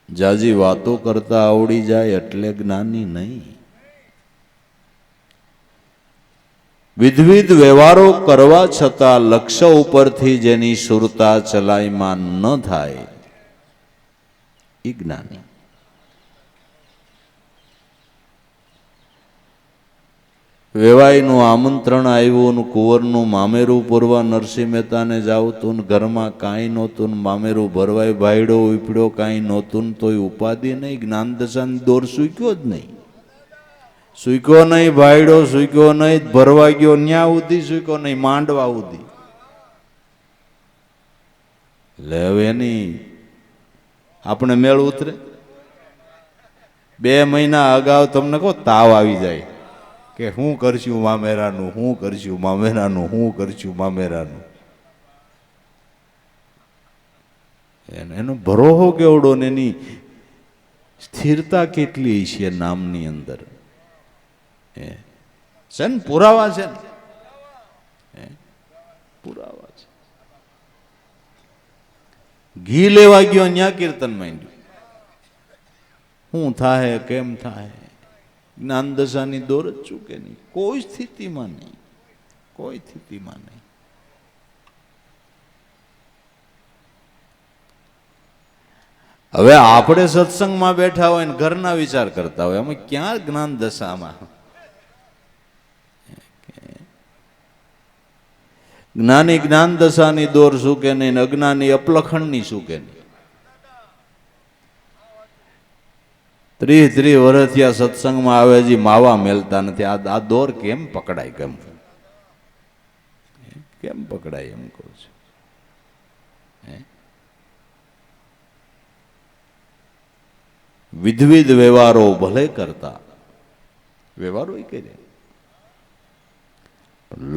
જાજી વાતો કરતા આવડી જાય એટલે જ્ઞાની નહીં. વિધવિધ વ્યવહારો કરવા છતાં લક્ષ્ય ઉપરથી જેની સુરતા ચલાયમાન ન થાય એ જ્ઞાની. વેવાઈનું આમંત્રણ આવ્યું ને કુંવરનું મામેરું પૂરવા નરસિંહ મહેતાને જાવતું ને ઘરમાં કાંઈ નહોતું ને મામેરું ભરવાય ભાઈડો ઉપડ્યો કાંઈ નહોતું ને તોય ઉપાધિ નહીં. જ્ઞાન દશાની દોર સૂક્યો જ નહીં. સૂક્યો નહીં ભાઈડો, સૂક્યો નહીં ભરવા ગયો ન્યા ઉધી, સૂક્યો નહીં માંડવા ઉધી. એટલે હવે એની આપણે મેળ ઉતરે. 2 મહિના અગાઉ તમને કહો તાવ આવી જાય કે હું કરશું મામેરાનું, હું કરશું મામેરાનું, હું કરશું મામેરાનું. એનો ભરોહો કેવડો ને એની સ્થિરતા કેટલી છે નામની અંદર. છે ને, પુરાવા છે ને, પુરાવા છે. ઘી લેવા ગયો ન્યા કીર્તન માંડ્યું. શું થાય કેમ થાય, જ્ઞાન દશાની દોર જ ચૂકે નહીં, કોઈ સ્થિતિમાં નહીં, કોઈ સ્થિતિમાં નહીં. હવે આપણે સત્સંગમાં બેઠા હોય ને ઘરના વિચાર કરતા હોય, અમે ક્યાં જ્ઞાન દશામાં. જ્ઞાની જ્ઞાન દશાની દોર ચૂકે નહીં, અજ્ઞાની અપલખણની ચૂકે નહીં. 30 વર્ષ થયા સત્સંગમાં આવે છે, માવા મેલતા નથી. આ દોર કેમ પકડાય, કેમ પકડાય એમ કહું છું. વિધવિધ વ્યવહારો ભલે કરતા, વ્યવહારો કરે,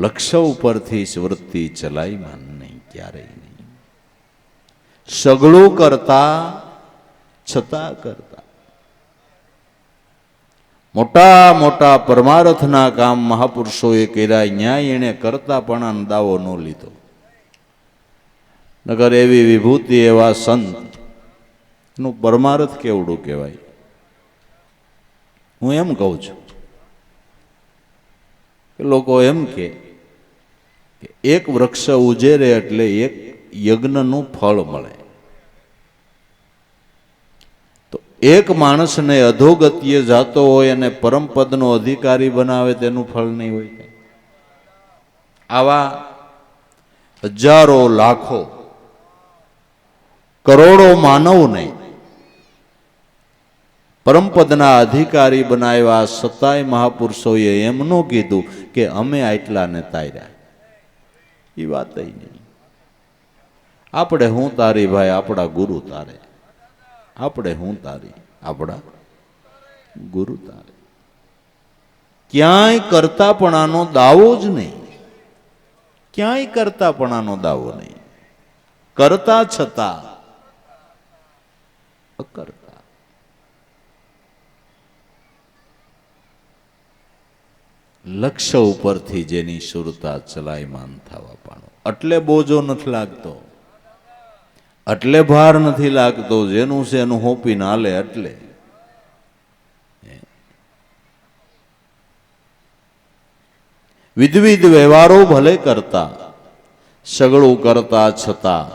લક્ષ્ય ઉપરથી વૃત્તિ ચલાયમાન નહીં, ક્યારેય નહીં. સગળું કરતા છતાં કરતા. મોટા મોટા પરમાર્થના કામ મહાપુરુષોએ કર્યા, ન્યાય એને કરતા પણ દાવો ન લીધો. નગર એવી વિભૂતિ, એવા સંત નું પરમાર્થ કેવડું કહેવાય. હું એમ કહું છું કે લોકો એમ કે એક વૃક્ષ ઉજેરે એટલે એક યજ્ઞનું ફળ મળે. તો એક માણસને અધોગતિએ જાતો હોય અને પરમપદનો અધિકારી બનાવે તેનું ફળ નહીં હોય. આવા હજારો લાખો કરોડો માનવને પરમપદના અધિકારી બનાવ્યા, સતાય મહાપુરુષોએ એમ ન કીધું કે અમે આટલાને તાર્યા. એ વાત નહીં. આપણે હું તારી ભાઈ, આપણા ગુરુ તારે. આપણે હું તારી, આપણા ગુરુ તારે. ક્યાંય કરતાપણાનો દાવો જ નહીં, ક્યાંય કરતાપણાનો દાવો નહીં. કરતા છતાં અકર્તા. લક્ષ્ય ઉપરથી જેની સુરતા ચલાયમાન થવા પાણો, એટલે બોજો નથી લાગતો, એટલે ભાર નથી લાગતો. જેનું છે એનું હોપીને હાલે. એટલે વિધવિધ વ્યવહારો ભલે કરતા, સગળું કરતા છતાં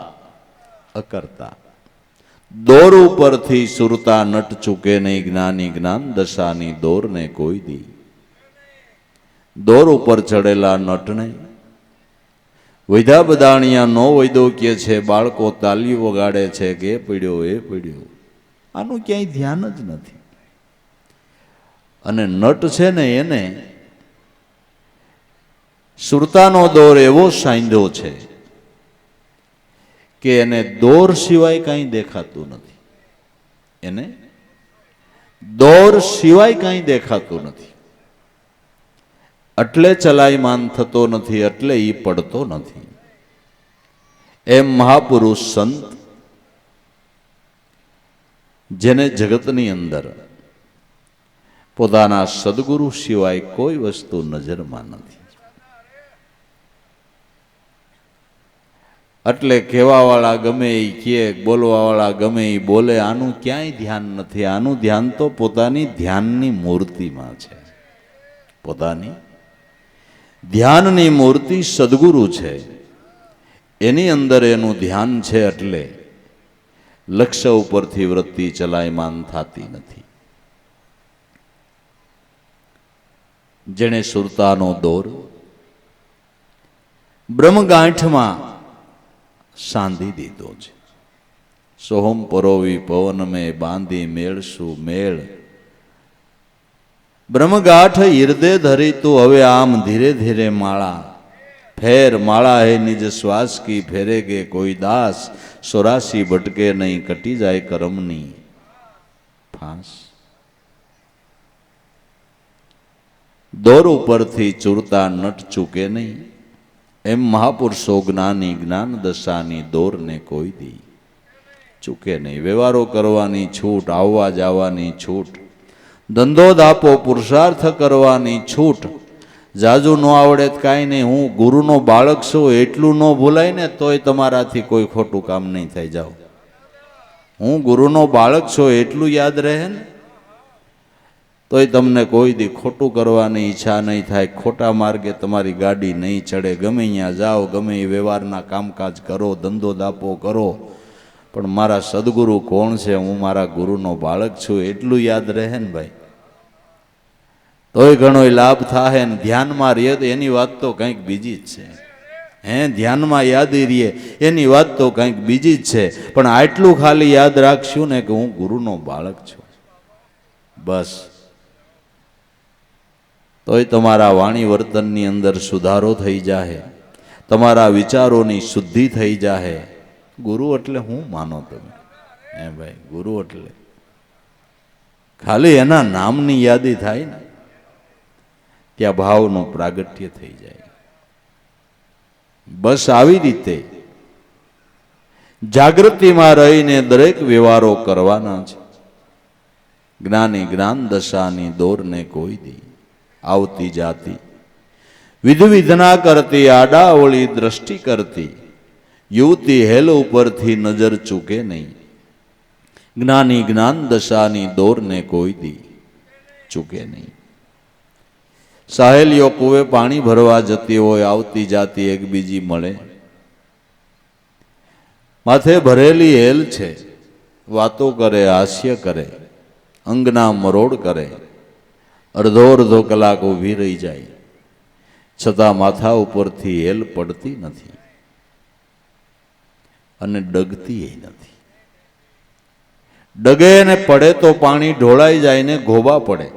અકર્તા. દોર ઉપરથી સુરતા નટ ચૂકે નહીં, જ્ઞાની જ્ઞાન દશાની દોરને કોઈ દી. દોર ઉપર ચડેલા નટને વૈધા બદાણિયા નો વૈદો કે છે, બાળકો તાલી વગાડે છે કે એ પડ્યો એ પડ્યો, આનું ક્યાંય ધ્યાન જ નથી. અને નટ છે ને એને સુરતાનો દોર એવો સાંધ્યો છે કે એને દોર સિવાય કાંઈ દેખાતું નથી. એને દોર સિવાય કાંઈ દેખાતું નથી. એટલે ચલાયમાન થતો નથી, એટલે ઈ પડતો નથી. એમ મહાપુરુષ સંત જેને જગતની અંદર પોતાના સદગુરુ સિવાય કોઈ વસ્તુ નજરમાં નથી. એટલે કહેવાવાળા ગમે એ કહે, બોલવાવાળા ગમે એ બોલે, આનું ક્યાંય ધ્યાન નથી. આનું ધ્યાન તો પોતાની ધ્યાનની મૂર્તિમાં છે. પોતાની ધ્યાનની મૂર્તિ સદગુરુ છે, એની અંદર એનું ધ્યાન છે. એટલે લક્ષ્ય ઉપરથી વૃત્તિ ચલાયમાન થતી નથી. જેણે સુરતાનો દોર બ્રહ્મગાંઠમાં સાંધી દીધો છે. સોહમ પરોવી પવન મેં બાંધી મેળશું મેળ. બ્રહ્મગાંઠ હિરદે ધરી તું હવે આમ ધીરે ધીરે માળા. ફેર માળા હે નિજ શ્વાસ કી ફેરેગે કોઈ દાસ. 84 ભટકે નહીં કટી જાય કરમની ફાંસ. દોર ઉપરથી ચૂરતા નટ ચૂકે નહીં. એમ મહાપુરુષો જ્ઞાની જ્ઞાન દશાની દોરને કોઈ દી ચૂકે નહીં. વ્યવહારો કરવાની છૂટ, આવવા જવાની છૂટ, ધંધો દાપો પુરુષાર્થ કરવાની છૂટ. જાજુ ન આવડે તો કાંઈ નહીં, હું ગુરુનો બાળક છું એટલું ન ભૂલાય ને તોય તમારાથી કોઈ ખોટું કામ નહીં થઈ જાવ. હું ગુરુનો બાળક છું એટલું યાદ રહે ને તોય તમને કોઈ દી ખોટું કરવાની ઈચ્છા નહીં થાય. ખોટા માર્ગે તમારી ગાડી નહીં ચડે. ગમે અહીંયા જાઓ, ગમે એ વ્યવહારના કામકાજ કરો, ધંધો દાપો કરો, પણ મારા સદગુરુ કોણ છે, હું મારા ગુરુનો બાળક છું એટલું યાદ રહે ને ભાઈ, તોય ઘણો લાભ થાય ને. ધ્યાનમાં રહે તો એની વાત તો કંઈક બીજી જ છે. ધ્યાનમાં યાદી રહીએ એની વાત તો કંઈક બીજી જ છે. પણ આટલું ખાલી યાદ રાખશું ને કે હું ગુરુનો બાળક છું, બસ. તોય તમારા વાણી વર્તનની અંદર સુધારો થઈ જાય, તમારા વિચારોની શુદ્ધિ થઈ જાય. ગુરુ એટલે હું માનો તમે? ભાઈ, ગુરુ એટલે ખાલી એના નામની યાદી થાય ને ત્યાં ભાવનું પ્રાગટ્ય થઈ જાય. બસ આવી રીતે જાગૃતિમાં રહીને દરેક વ્યવહારો કરવાના છે. જ્ઞાની જ્ઞાન દશાની દોરને કોઈ દી આવતી જાતી, વિધ વિધના કરતી આડાવળી દ્રષ્ટિ કરતી, યુવતી હેલ ઉપરથી નજર ચૂકે નહીં. જ્ઞાની જ્ઞાન દશાની દોરને કોઈ દી ચૂકે નહીં. સહેલીઓ કુવે પાણી ભરવા જતી હોય, આવતી જાતી એકબીજી મળે, માથે ભરેલી હેલ છે, વાતો કરે, હાસ્ય કરે, અંગના મરોડ કરે, અડધો અડધો કલાક ઊભી રહી જાય, છતાં માથા ઉપરથી હેલ પડતી નથી અને ડગતી નથી. ડગે ને પડે તો પાણી ઢોળાઈ જાય ને ઘોબા પડે.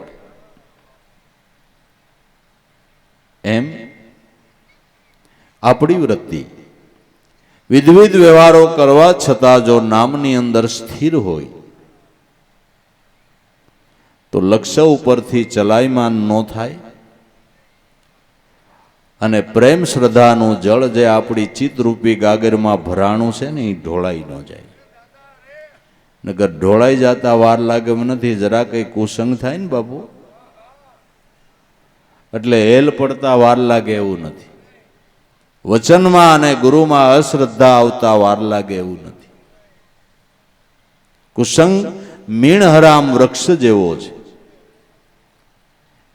એમ આપણી વૃત્તિ વિધવિધ વ્યવહારો કરવા છતાં જો નામની અંદર સ્થિર હોય તો લક્ષ્ય ઉપરથી ચલાયમાન ન થાય અને પ્રેમ શ્રદ્ધાનું જળ જે આપણી ચિત્તરૂપી ગાગરમાં ભરાણું છે ને એ ઢોળાઈ ન જાય. નગર ઢોળાઈ જતા વાર લાગે એમ નથી, જરા કઈ કુસંગ થાય ને બાપુ એટલે હેલ પડતા વાર લાગે એવું નથી. વચનમાં અને ગુરુમાં અશ્રદ્ધા આવતા વાર લાગે એવું નથી. કુસંગ મીણહરામ વૃક્ષ જેવો છે.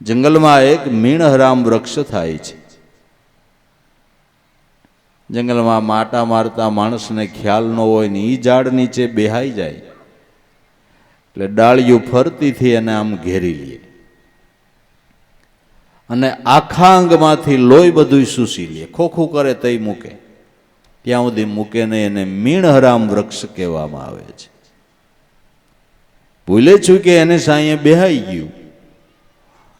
જંગલમાં એક મીણહરામ વૃક્ષ થાય છે. જંગલમાં માટા મારતા માણસને ખ્યાલ ન હોય ને એ ઝાડ નીચે બેહાઈ જાય એટલે ડાળિયું ફરતીથી એને આમ ઘેરી લે અને આખા અંગમાંથી લોહી બધું શૂસી લે. ખોખું કરે તઈ મૂકે, ત્યાં સુધી મૂકે નહીં. એને મીણહરામ વૃક્ષ કહેવામાં આવે છે. ભૂલે છું કે એને સાંયે બેહાઈ ગયું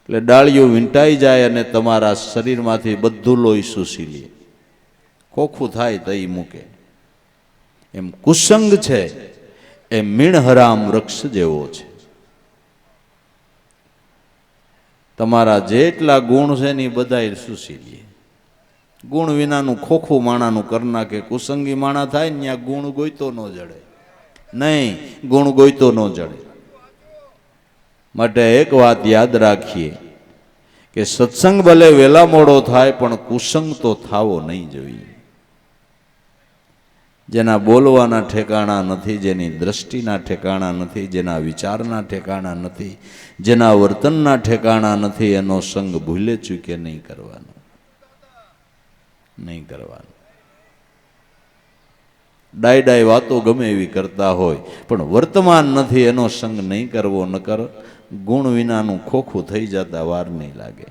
એટલે ડાળિયું વીંટાઈ જાય અને તમારા શરીરમાંથી બધું લોહી શૂસી લે. ખોખું થાય તઈ મૂકે. એમ કુસંગ છે એ મીણહરામ વૃક્ષ જેવો છે. તમારા જેટલા ગુણ છે ને એ બધા શૂસી લે. ગુણ વિનાનું ખોખું માણાનું કરી નાખે. કુસંગી માણા થાય ને ત્યાં ગુણ ગોઈતો ન જડે. નહીં, ગુણ ગોઈતો ન જડે. માટે એક વાત યાદ રાખીએ કે સત્સંગ ભલે વેલા મોડો થાય પણ કુસંગ તો થાવો નહીં જોઈએ. જેના બોલવાના ઠેકાણા નથી, જેની દ્રષ્ટિના ઠેકાણા નથી, જેના વિચારના ઠેકાણા નથી, જેના વર્તનના ઠેકાણા નથી, એનો સંગ ભૂલે ચૂકે નહીં કરવાનો. નહીં કરવાનો. ડાય ડાય વાતો ગમે એવી કરતા હોય પણ વર્તમાન નથી, એનો સંગ નહીં કરવો. નકર ગુણ વિનાનું ખોખું થઈ જતા વાર નહીં લાગે.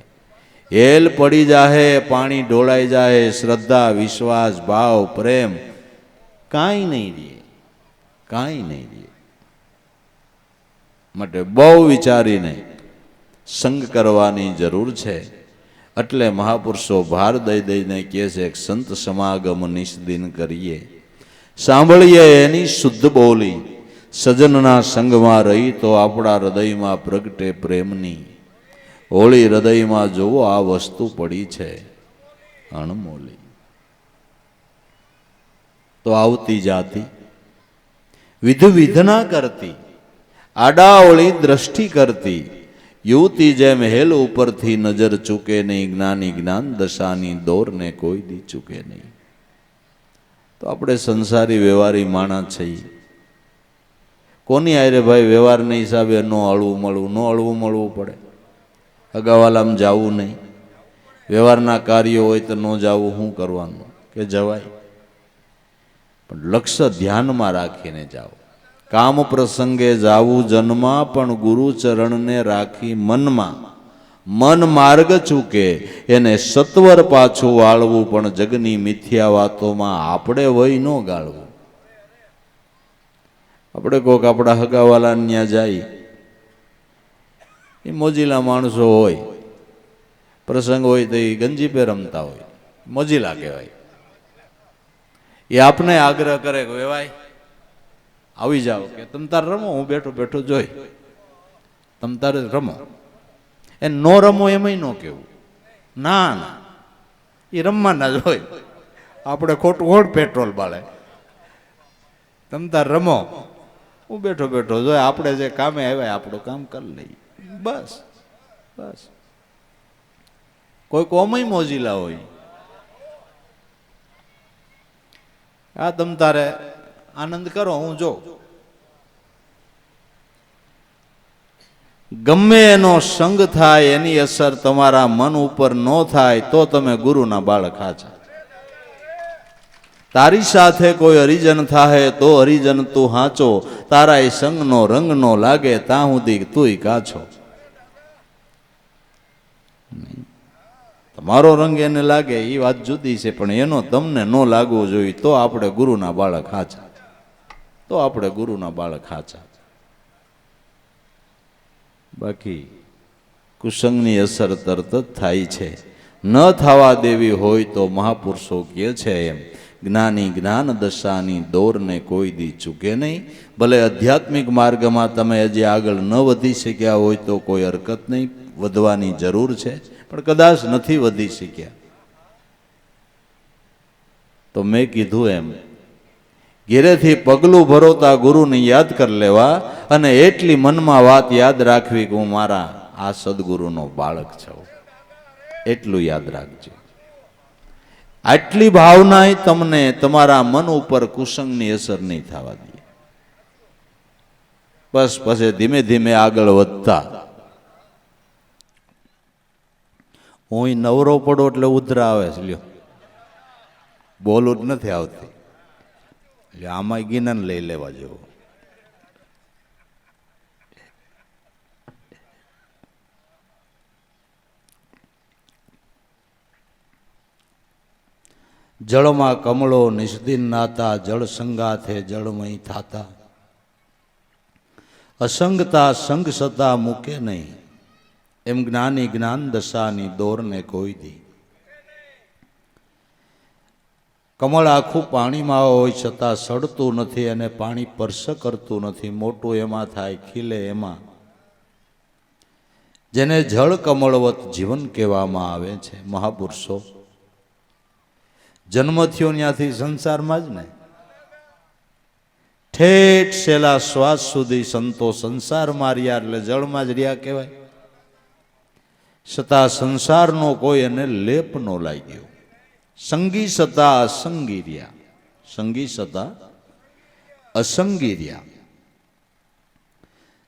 હેલ પડી જાહે, પાણી ઢોળાઈ જાય, શ્રદ્ધા, વિશ્વાસ, ભાવ, પ્રેમ કાંઈ નહીં રહે, કાંઈ નહીં રહે. માટે બહુ વિચારીને સંગ કરવાની જરૂર છે. એટલે મહાપુરુષો ભાર દઈ દઈને કહે છે કે સંત સમાગમ નિષ્દિન કરીએ, સાંભળીએ એની શુદ્ધ બોલી, સજનના સંગમાં રહી તો આપણા હૃદયમાં પ્રગટે પ્રેમની હોળી. હૃદયમાં જોવો આ વસ્તુ પડી છે અણમોલી. તો આવતી જાતી વિધ વિધના કરતી, આડાવળી દ્રષ્ટિ કરતી, યુવતી જેમ હેલ ઉપરથી નજર ચૂકે નહીં, જ્ઞાની જ્ઞાન દશાની દોરને કોઈ દી ચૂકે નહીં. તો આપણે સંસારી વ્યવહારી માણસ છીએ. કોની આરે ભાઈ વ્યવહારના હિસાબે ન હળવું મળવું પડે. અગાવાલામ જવું નહીં. વ્યવહારના કાર્યો હોય તો ન જવું, શું કરવાનું કે જવાય, પણ લક્ષ્ય ધ્યાનમાં રાખીને જાઓ. કામ પ્રસંગે જાવું જન્મા, પણ ગુરુ ચરણને રાખી મનમાં. મન માર્ગ ચૂકે એને સત્વર પાછું વાળવું, પણ જગની મિથ્યા વાતોમાં આપણે વય ન ગાળવું. આપણે કોક આપણા હગાવાલા ત્યાં જાય, એ મોજીલા માણસો હોય, પ્રસંગ હોય તો એ ગંજી પે રમતા હોય, મોજીલા કહેવાય. એ આપને આગ્રહ કરે કે ભાઈ આવી જાઓ, કે તમ તાર રમો, હું બેઠો બેઠો જોઈ, તમ તારે રમો. એ નો રમો એમાંય ન કેવું, ના ના, એ રમવાના જ હોય. આપણે ખોટું હોડ પેટ્રોલ બાળે, તમ તાર રમો, હું બેઠો બેઠો જોઈ, આપણે જે કામે આવ્યા આપણું કામ કરી લઈએ, બસ બસ. કોઈ કોમય મોજીલા હોય, આ તમ તારે આનંદ કરો, હું જો. ગમે એનો સંગ થાય એની અસર તમારા મન ઉપર ન થાય તો તમે ગુરુના બાળક હાચા. તારી સાથે કોઈ હરિજન થાય તો હરિજન તું હાચો, તારા એ સંગનો રંગ નો લાગે ત્યાં સુધી તુંય કાછો. તમારો રંગ એને લાગે એ વાત જુદી છે, પણ એનો તમને ન લાગવો જોઈએ તો આપણે ગુરુના બાળક હાચા, તો આપણે ગુરુના બાળક હાચા. બાકી કુસંગની અસર તરત જ થાય છે. ન થવા દેવી હોય તો મહાપુરુષો કહે છે એમ, જ્ઞાની જ્ઞાન દશાની દોરને કોઈ દી ચૂકે નહીં. ભલે આધ્યાત્મિક માર્ગમાં તમે હજી આગળ ન વધી શક્યા હોય તો કોઈ હરકત નહીં, વધવાની જરૂર છે, પણ કદાચ નથી વધી શક્યા તો મેં કીધું એમ ઘેરેથી પગલું ભરોતા ગુરુને યાદ કરી લેવા, અને એટલી મનમાં વાત યાદ રાખવી કે હું મારા આ સદગુરુનો બાળક છું, એટલું યાદ રાખજો. આટલી ભાવના તમને તમારા મન ઉપર કુસંગની અસર નહીં થવા દે. બસ પછી ધીમે ધીમે આગળ વધતા. હું નવરો પડો એટલે ઉધરા આવે છે, લ્યો બોલું જ નથી આવતી, એટલે આમાં ગિનન લઈ લેવા જેવું. જળમાં કમળો નિષ્દિન નાતા, જળ સંગાથે જળમય થાતા. અસંગતા સંગ સતા મૂકે નહીં, એમ જ્ઞાની જ્ઞાન દશાની દોરને કોઈ દી. કમળ આખું પાણીમાં હોય છતાં સડતું નથી, અને પાણી સ્પર્શ કરતું નથી, મોટું એમાં થાય, ખીલે એમાં. જેને જળ કમળવત જીવન કહેવામાં આવે છે. મહાપુરુષો જન્મ થયો ત્યાંથી સંસારમાં જ ને, ઠેઠ છેલ્લા શ્વાસ સુધી સંતો સંસારમાં રહ્યા, એટલે જળમાં જ રહ્યા કહેવાય. છતાં સંસારનો કોઈ એને લેપ ન લાગ્યો. સંગી સતા અસંગી રહ્યા, સંગી સતા અસંગી રહ્યા.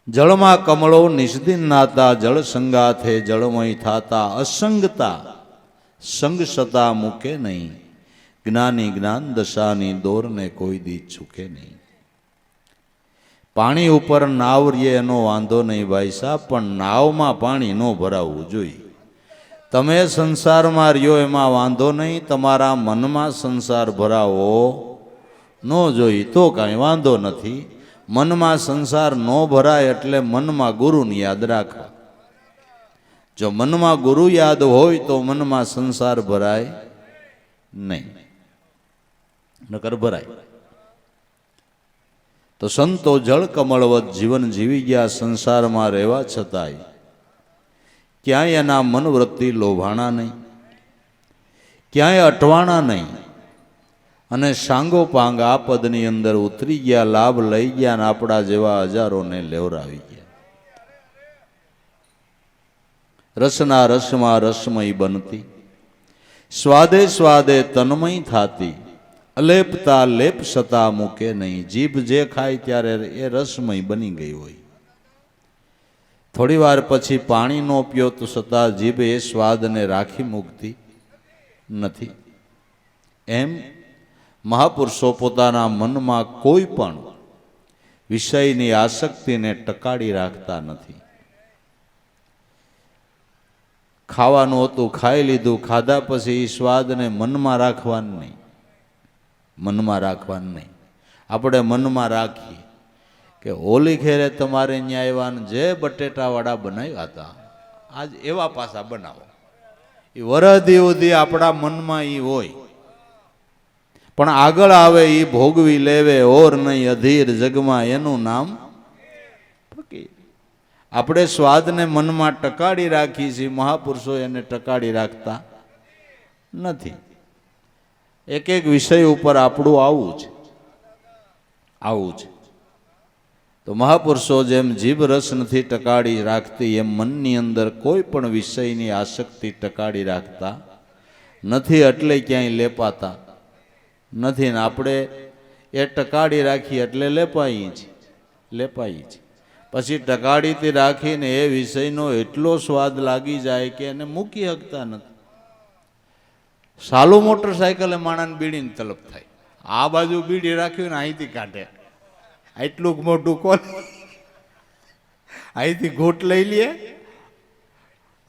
જળમાં કમળો નિષ્દિન નાતા, જળ સંગાથે જળમય થાતા. અસંગતા સંગ સતા મૂકે નહીં, જ્ઞાની જ્ઞાન દશાની દોરને કોઈ દી ચૂકે નહીં. પાણી ઉપર નાવ રીએ એનો વાંધો નહીં ભાઈ સાહેબ, પણ નાવમાં પાણી ન ભરાવવું જોઈએ. તમે સંસારમાં રહ્યો એમાં વાંધો નહીં, તમારા મનમાં સંસાર ભરાવો ન જોઈએ તો કાંઈ વાંધો નથી. મનમાં સંસાર ન ભરાય એટલે મનમાં ગુરુને યાદ રાખવા. જો મનમાં ગુરુ યાદ હોય તો મનમાં સંસાર ભરાય નહીં, નકર ભરાય. તો સંતો જળ કમળવત જીવન જીવી ગયા, સંસારમાં રહેવા છતાંય ક્યાંય એના મનવૃત્તિ લોભાણા નહીં, ક્યાંય અટવાણા નહીં, અને સાંગો પાંગ આ પદની અંદર ઉતરી ગયા, લાભ લઈ ગયા, અને આપણા જેવા હજારોને લેવરાવી ગયા. રસના રસમાં રસમય બનતી, સ્વાદે સ્વાદે તન્મય થાતી, અલેપતા લેપ સતા મૂકે નહીં. જીભ જે ખાય ત્યારે એ રસમય બની ગઈ હોય. થોડી વાર પછી પાણીનો પીઓ તો છતાં જીભ એ સ્વાદને રાખી મૂકતી નથી. એમ મહાપુરુષો પોતાના મનમાં કોઈ પણ વિષયની આસક્તિને ટકાડી રાખતા નથી. ખાવાનું હતું, ખાઈ લીધું, ખાધા પછી એ સ્વાદને મનમાં રાખવાનું નહીં. મનમાં રાખવાનું નહીં. આપણે મનમાં રાખીએ કે હોલી ખેરે તમારે અહીંયા આવ્યા જે બટેટાવાળા બનાવ્યા હતા આજ એવા પાછા બનાવો. એ વરદી ઉધી આપણા મનમાં એ હોય, પણ આગળ આવે એ ભોગવી લેવે ઓર નહીં અધીર જગમાં એનું નામ ફકીર. આપણે સ્વાદને મનમાં ટકાડી રાખી છીએ, મહાપુરુષો એને ટકાડી રાખતા નથી. એક એક વિષય ઉપર આપણું આવું છે, આવું છે. તો મહાપુરુષો જેમ જીભ રસ નથી ટકાડી રાખતી એમ મનની અંદર કોઈ પણ વિષયની આસક્તિ ટકાડી રાખતા નથી, એટલે ક્યાંય લેપાતા નથી. ને આપણે એ ટકાડી રાખીએ એટલે લેપાઈએ છીએ, લેપાઈએ છીએ. પછી ટકાડીથી રાખીને એ વિષયનો એટલો સ્વાદ લાગી જાય કે એને મૂકી શકતા નથી. સાલું મોટરસાયકલે માણસને બીડીની તલબ થાય. આ બાજુ બીડી રાખ્યું ને અહીંથી કાઢે, એટલું મોટું કોણ અહીંથી ઘૂંટ લઈ લે,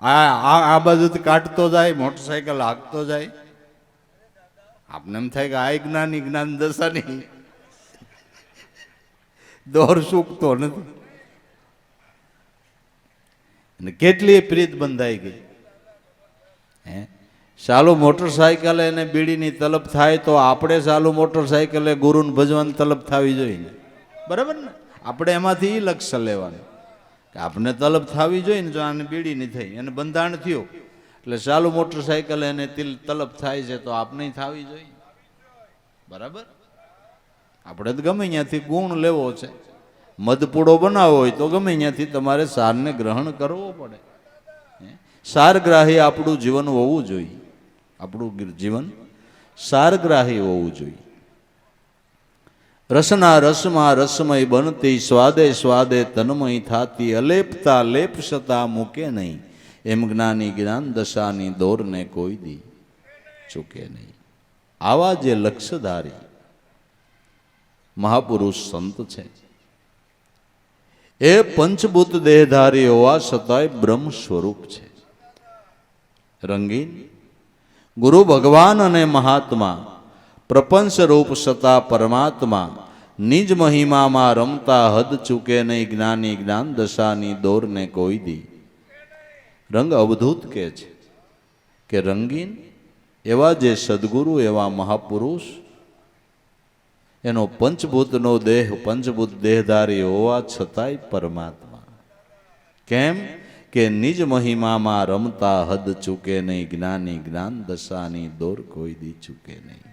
આ બાજુથી કાઢતો જાય, મોટરસાયકલ હાંકતો જાય. આપને એમ થાય કે આ જ્ઞાની જ્ઞાન દશાની દોર સૂકતો નથી. અને કેટલી પ્રીત બંધાઈ ગઈ. હે સાલું મોટરસાયકલે એને બીડીની તલબ થાય તો આપણે સાલું મોટરસાયકલે ગુરુને ભજવાની તલબ થવી જોઈએ, બરાબર ને? આપણે એમાંથી એ લક્ષ્ય લેવાનું કે આપણે તલબ થવી જોઈએ ને. જો આને બીડી નહીં થઈ, એને બંધાણ થયું એટલે સાલું મોટરસાયકલ એને તલબ થાય છે તો આપણે થવી જોઈએ, બરાબર? આપણે તો ગમે ત્યાંથી ગુણ લેવો છે, મધપૂડો બનાવવો હોય તો ગમે ત્યાંથી તમારે સારને ગ્રહણ કરવો પડે. સારગ્રાહી આપણું જીવન હોવું જોઈએ, આપણું જીવન સારગ્રાહી હોવું જોઈએ. રસના રસમાં રસમય બનતી, સ્વાદે સ્વાદે તન્મય થાતી, અલેપતા લેપ સતા મૂકે નહીં. એમ જ્ઞાની જ્ઞાન દશાની દોરને કોઈ દી ચૂકે નહીં. આવા જે લક્ષ્યધારી મહાપુરુષ સંત છે એ પંચભૂત દેહધારી હોવા છતાંય બ્રહ્મ સ્વરૂપ છે. રંગીન ગુરુ ભગવાન અને મહાત્મા પ્રપંચ રૂપ સતા પરમાત્મા નિજ મહિમામાં રમતા હદ ચૂકે નહીં. જ્ઞાની જ્ઞાન દશાની દોરને કોઈ દી. રંગ અવધૂત કે છે કે રંગીન એવા જે સદગુરુ, એવા મહાપુરુષ, એનો પંચભૂતનો દેહ પંચભૂત દેહધારી હોવા છતાંય પરમાત્મા. કેમ કે નિજ મહિમામાં રમતા હદ ચૂકે નહીં. જ્ઞાની જ્ઞાન દશાની દોર કોઈ દી ચૂકે નહીં.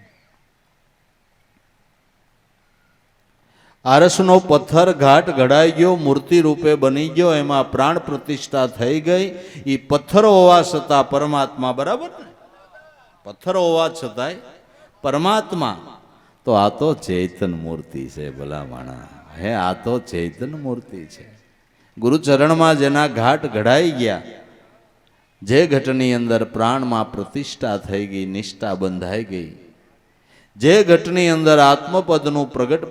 આરસનો પથ્થર ઘાટ ઘડાઈ ગયો, મૂર્તિ રૂપે બની ગયો, એમાં પ્રાણ પ્રતિષ્ઠા થઈ ગઈ. એ પથ્થર હોવા છતાં પરમાત્મા, બરાબર ને? પથ્થર હોવા છતાંય પરમાત્મા. તો આ તો ચૈતન મૂર્તિ છે ભલા માણા. હે આ તો ચૈતન મૂર્તિ છે. ગુરુચરણમાં જેના ઘાટ ઘડાઈ ગયા, જે ઘટની અંદર પ્રાણમાં પ્રતિષ્ઠા થઈ ગઈ, નિષ્ઠા બંધાઈ ગઈ, જે ઘટની અંદર આત્મપદનું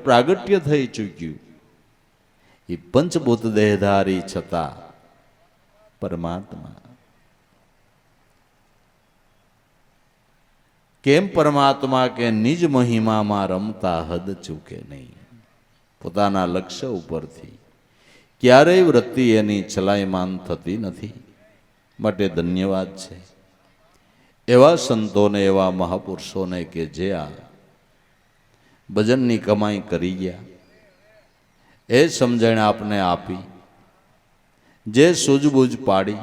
પ્રાગટ્ય થઈ ચૂક્યું, એ પંચભૂત દેહધારી છતાં પરમાત્મા. કેમ પરમાત્મા? કે નિજ મહિમામાં રમતા હદ ચૂકે નહીં. પોતાના લક્ષ્ય ઉપરથી ક્યારેય વૃત્તિ એની ચલાયમાન થતી નથી. માટે ધન્યવાદ છે એવા સંતોને, એવા મહાપુરુષોને કે જે આ ભજનની કમાઈ કરી ગયા, એ સમજણ આપને આપી, જે સૂઝબૂઝ પાડી,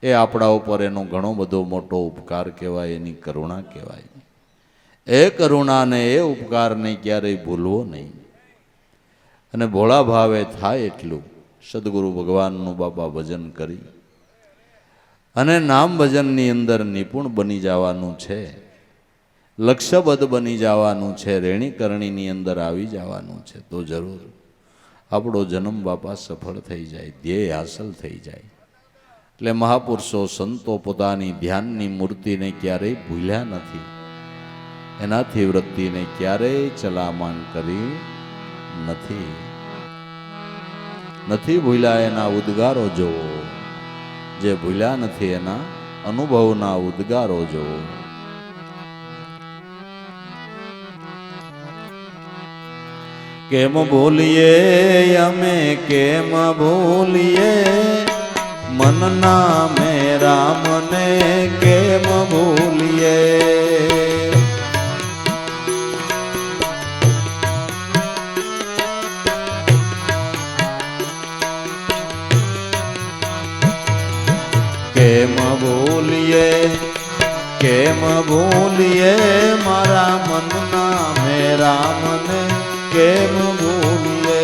એ આપણા ઉપર એનો ઘણો બધો મોટો ઉપકાર કહેવાય, એની કરુણા કહેવાય. એ કરુણાને, એ ઉપકારને ક્યારેય ભૂલવો નહીં. અને ભોળા ભાવે થાય એટલું સદગુરુ ભગવાનનું બાપા ભજન કરી અને નામ ભજનની અંદર નિપુણ બની જવાનું છે, લક્ષ્યબદ્ધ બની જવાનું છે, રેણીકરણીની અંદર આવી જવાનું છે, તો જરૂર આપણો જન્મ બાપા સફળ થઈ જાય, ધ્યેય હાંસલ થઈ જાય. એટલે મહાપુરુષો સંતો પોતાની ધ્યાનની મૂર્તિને ક્યારેય ભૂલ્યા નથી, એનાથી વૃત્તિને ક્યારેય ચલામાન કરી નથી ભૂલ્યા. એના ઉદ્ગારો જોવો, જે ભૂલ્યા નથી એના અનુભવના ઉદ્ગારો જોવો. કેમ ભૂલીએ અમે, કેમ ભૂલીએ મનના મેરા મને, કેમ ભૂલીએ. કેમ ભૂલીએ, કેમ ભૂલીએ મારા મનના મેરા મને, કેમ ભૂલીએ.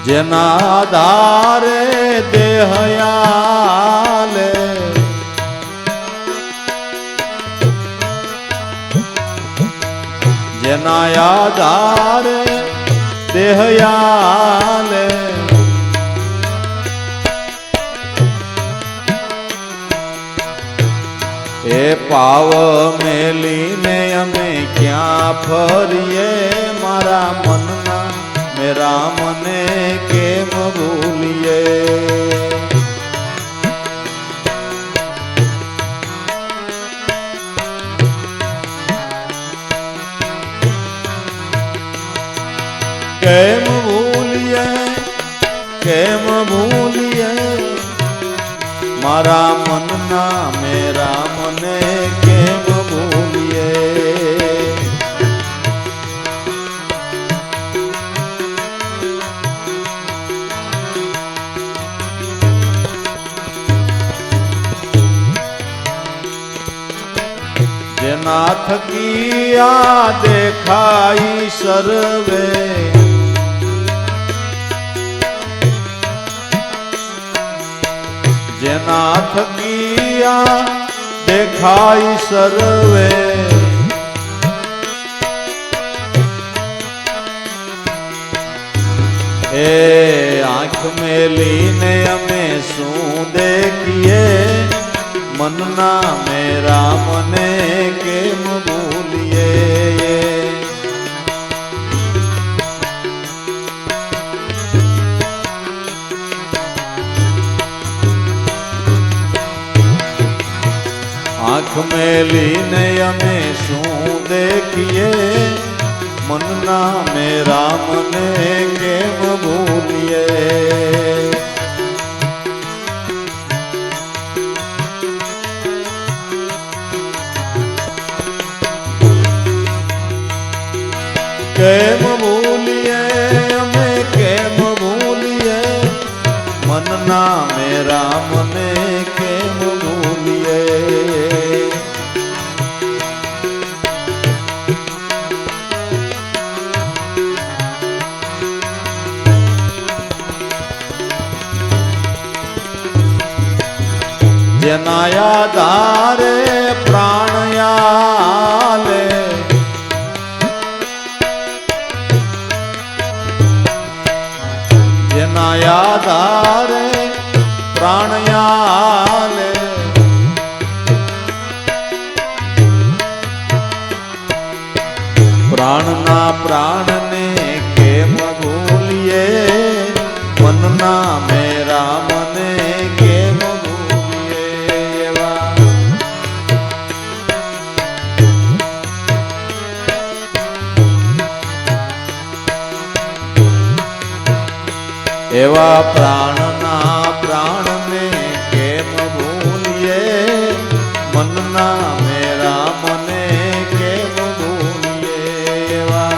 જેના આધારે દેહયાલે, જેના આધારે દેહયાલે, એ પાવ મેલીને અમે ક્યાં ફરીએ, મારા મનના મેરા મને કેમ ભૂલીએ. કેમ ભૂલીએ, કેમ ભૂલીએ મારા મનના મેરા મને, કેમ ભૂલીએ. જેના થકી આ દેખાઈ સર્વે, જેના થકી આ દેખાઈ સર્વે, એ આંખ મેલીને અમે શું દેખીએ, મનના મેરા મને કેમ ભૂલીએ. આંખ મેલીને અમે શું દેખીએ, મનના મેરા મને કેમ ભૂલીએ. કેમ ભૂલીએ અમે, કેમ ભૂલીએ મનના મેરા મને, કેમ ભૂલીએ. જેના આધારે પ્રાણયાલે, જેના આધારે પ્રાણયાલે, પ્રાણના પ્રાણને કેમ ભૂલીએ, મનના મેરા મને કેમ ભૂલીએ. એવા પ્રાણના પ્રાણને કેમ ભૂલીએ, મનના મેરા મને કેમ ભૂલીએ. એવા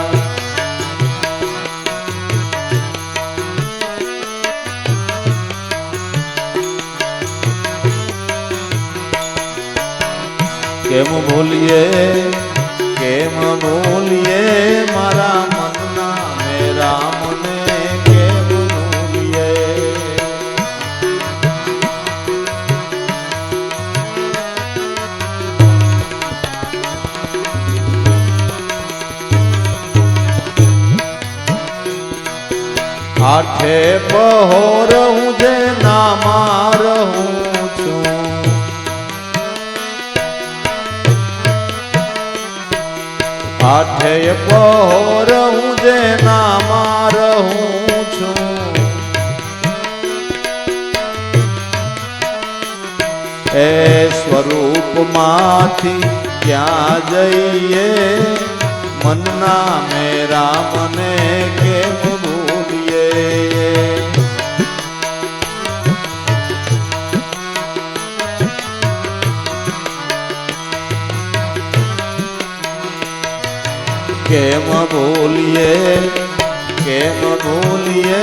કેમ ભૂલીએ મારા મનના મેરા મને કેમ ભૂલીએ. આઠે પહોર હું જે નામાં રહું છું, આઠે પહોર હું જે નામાં રહું છું, એ સ્વરૂપમાંથી ક્યાં જઈએ મનના મેરા મને કેમ ભૂલીએ. કેમ ભૂલીએ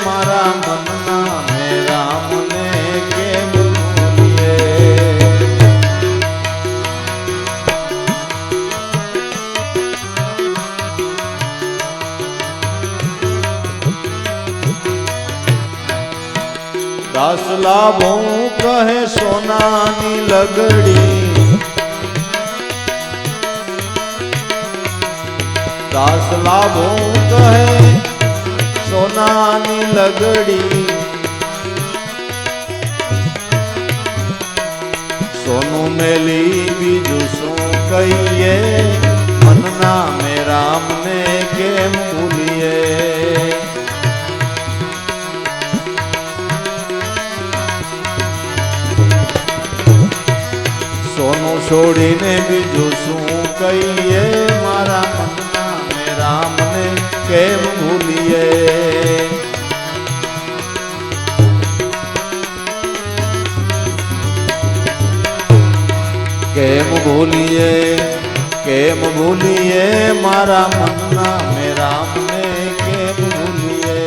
મારા મનના મેરા મને કેમ ભૂલીએ. દાસ લાભો કહે સોનાની લગડી, દાસ લાભો કહે સોનાની લગડી, સોનું મેલી બીજું શું કહીએ મનના મેરા મને કેમ ભૂલીએ. સોનું છોડીને બીજું શું કહીએ મારા મનના મેરા મને કેમ ભૂલીએ. કેમ ભૂલીએ મારા મનના મેરા મને કેમ ભૂલીએ.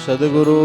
સદગુરુ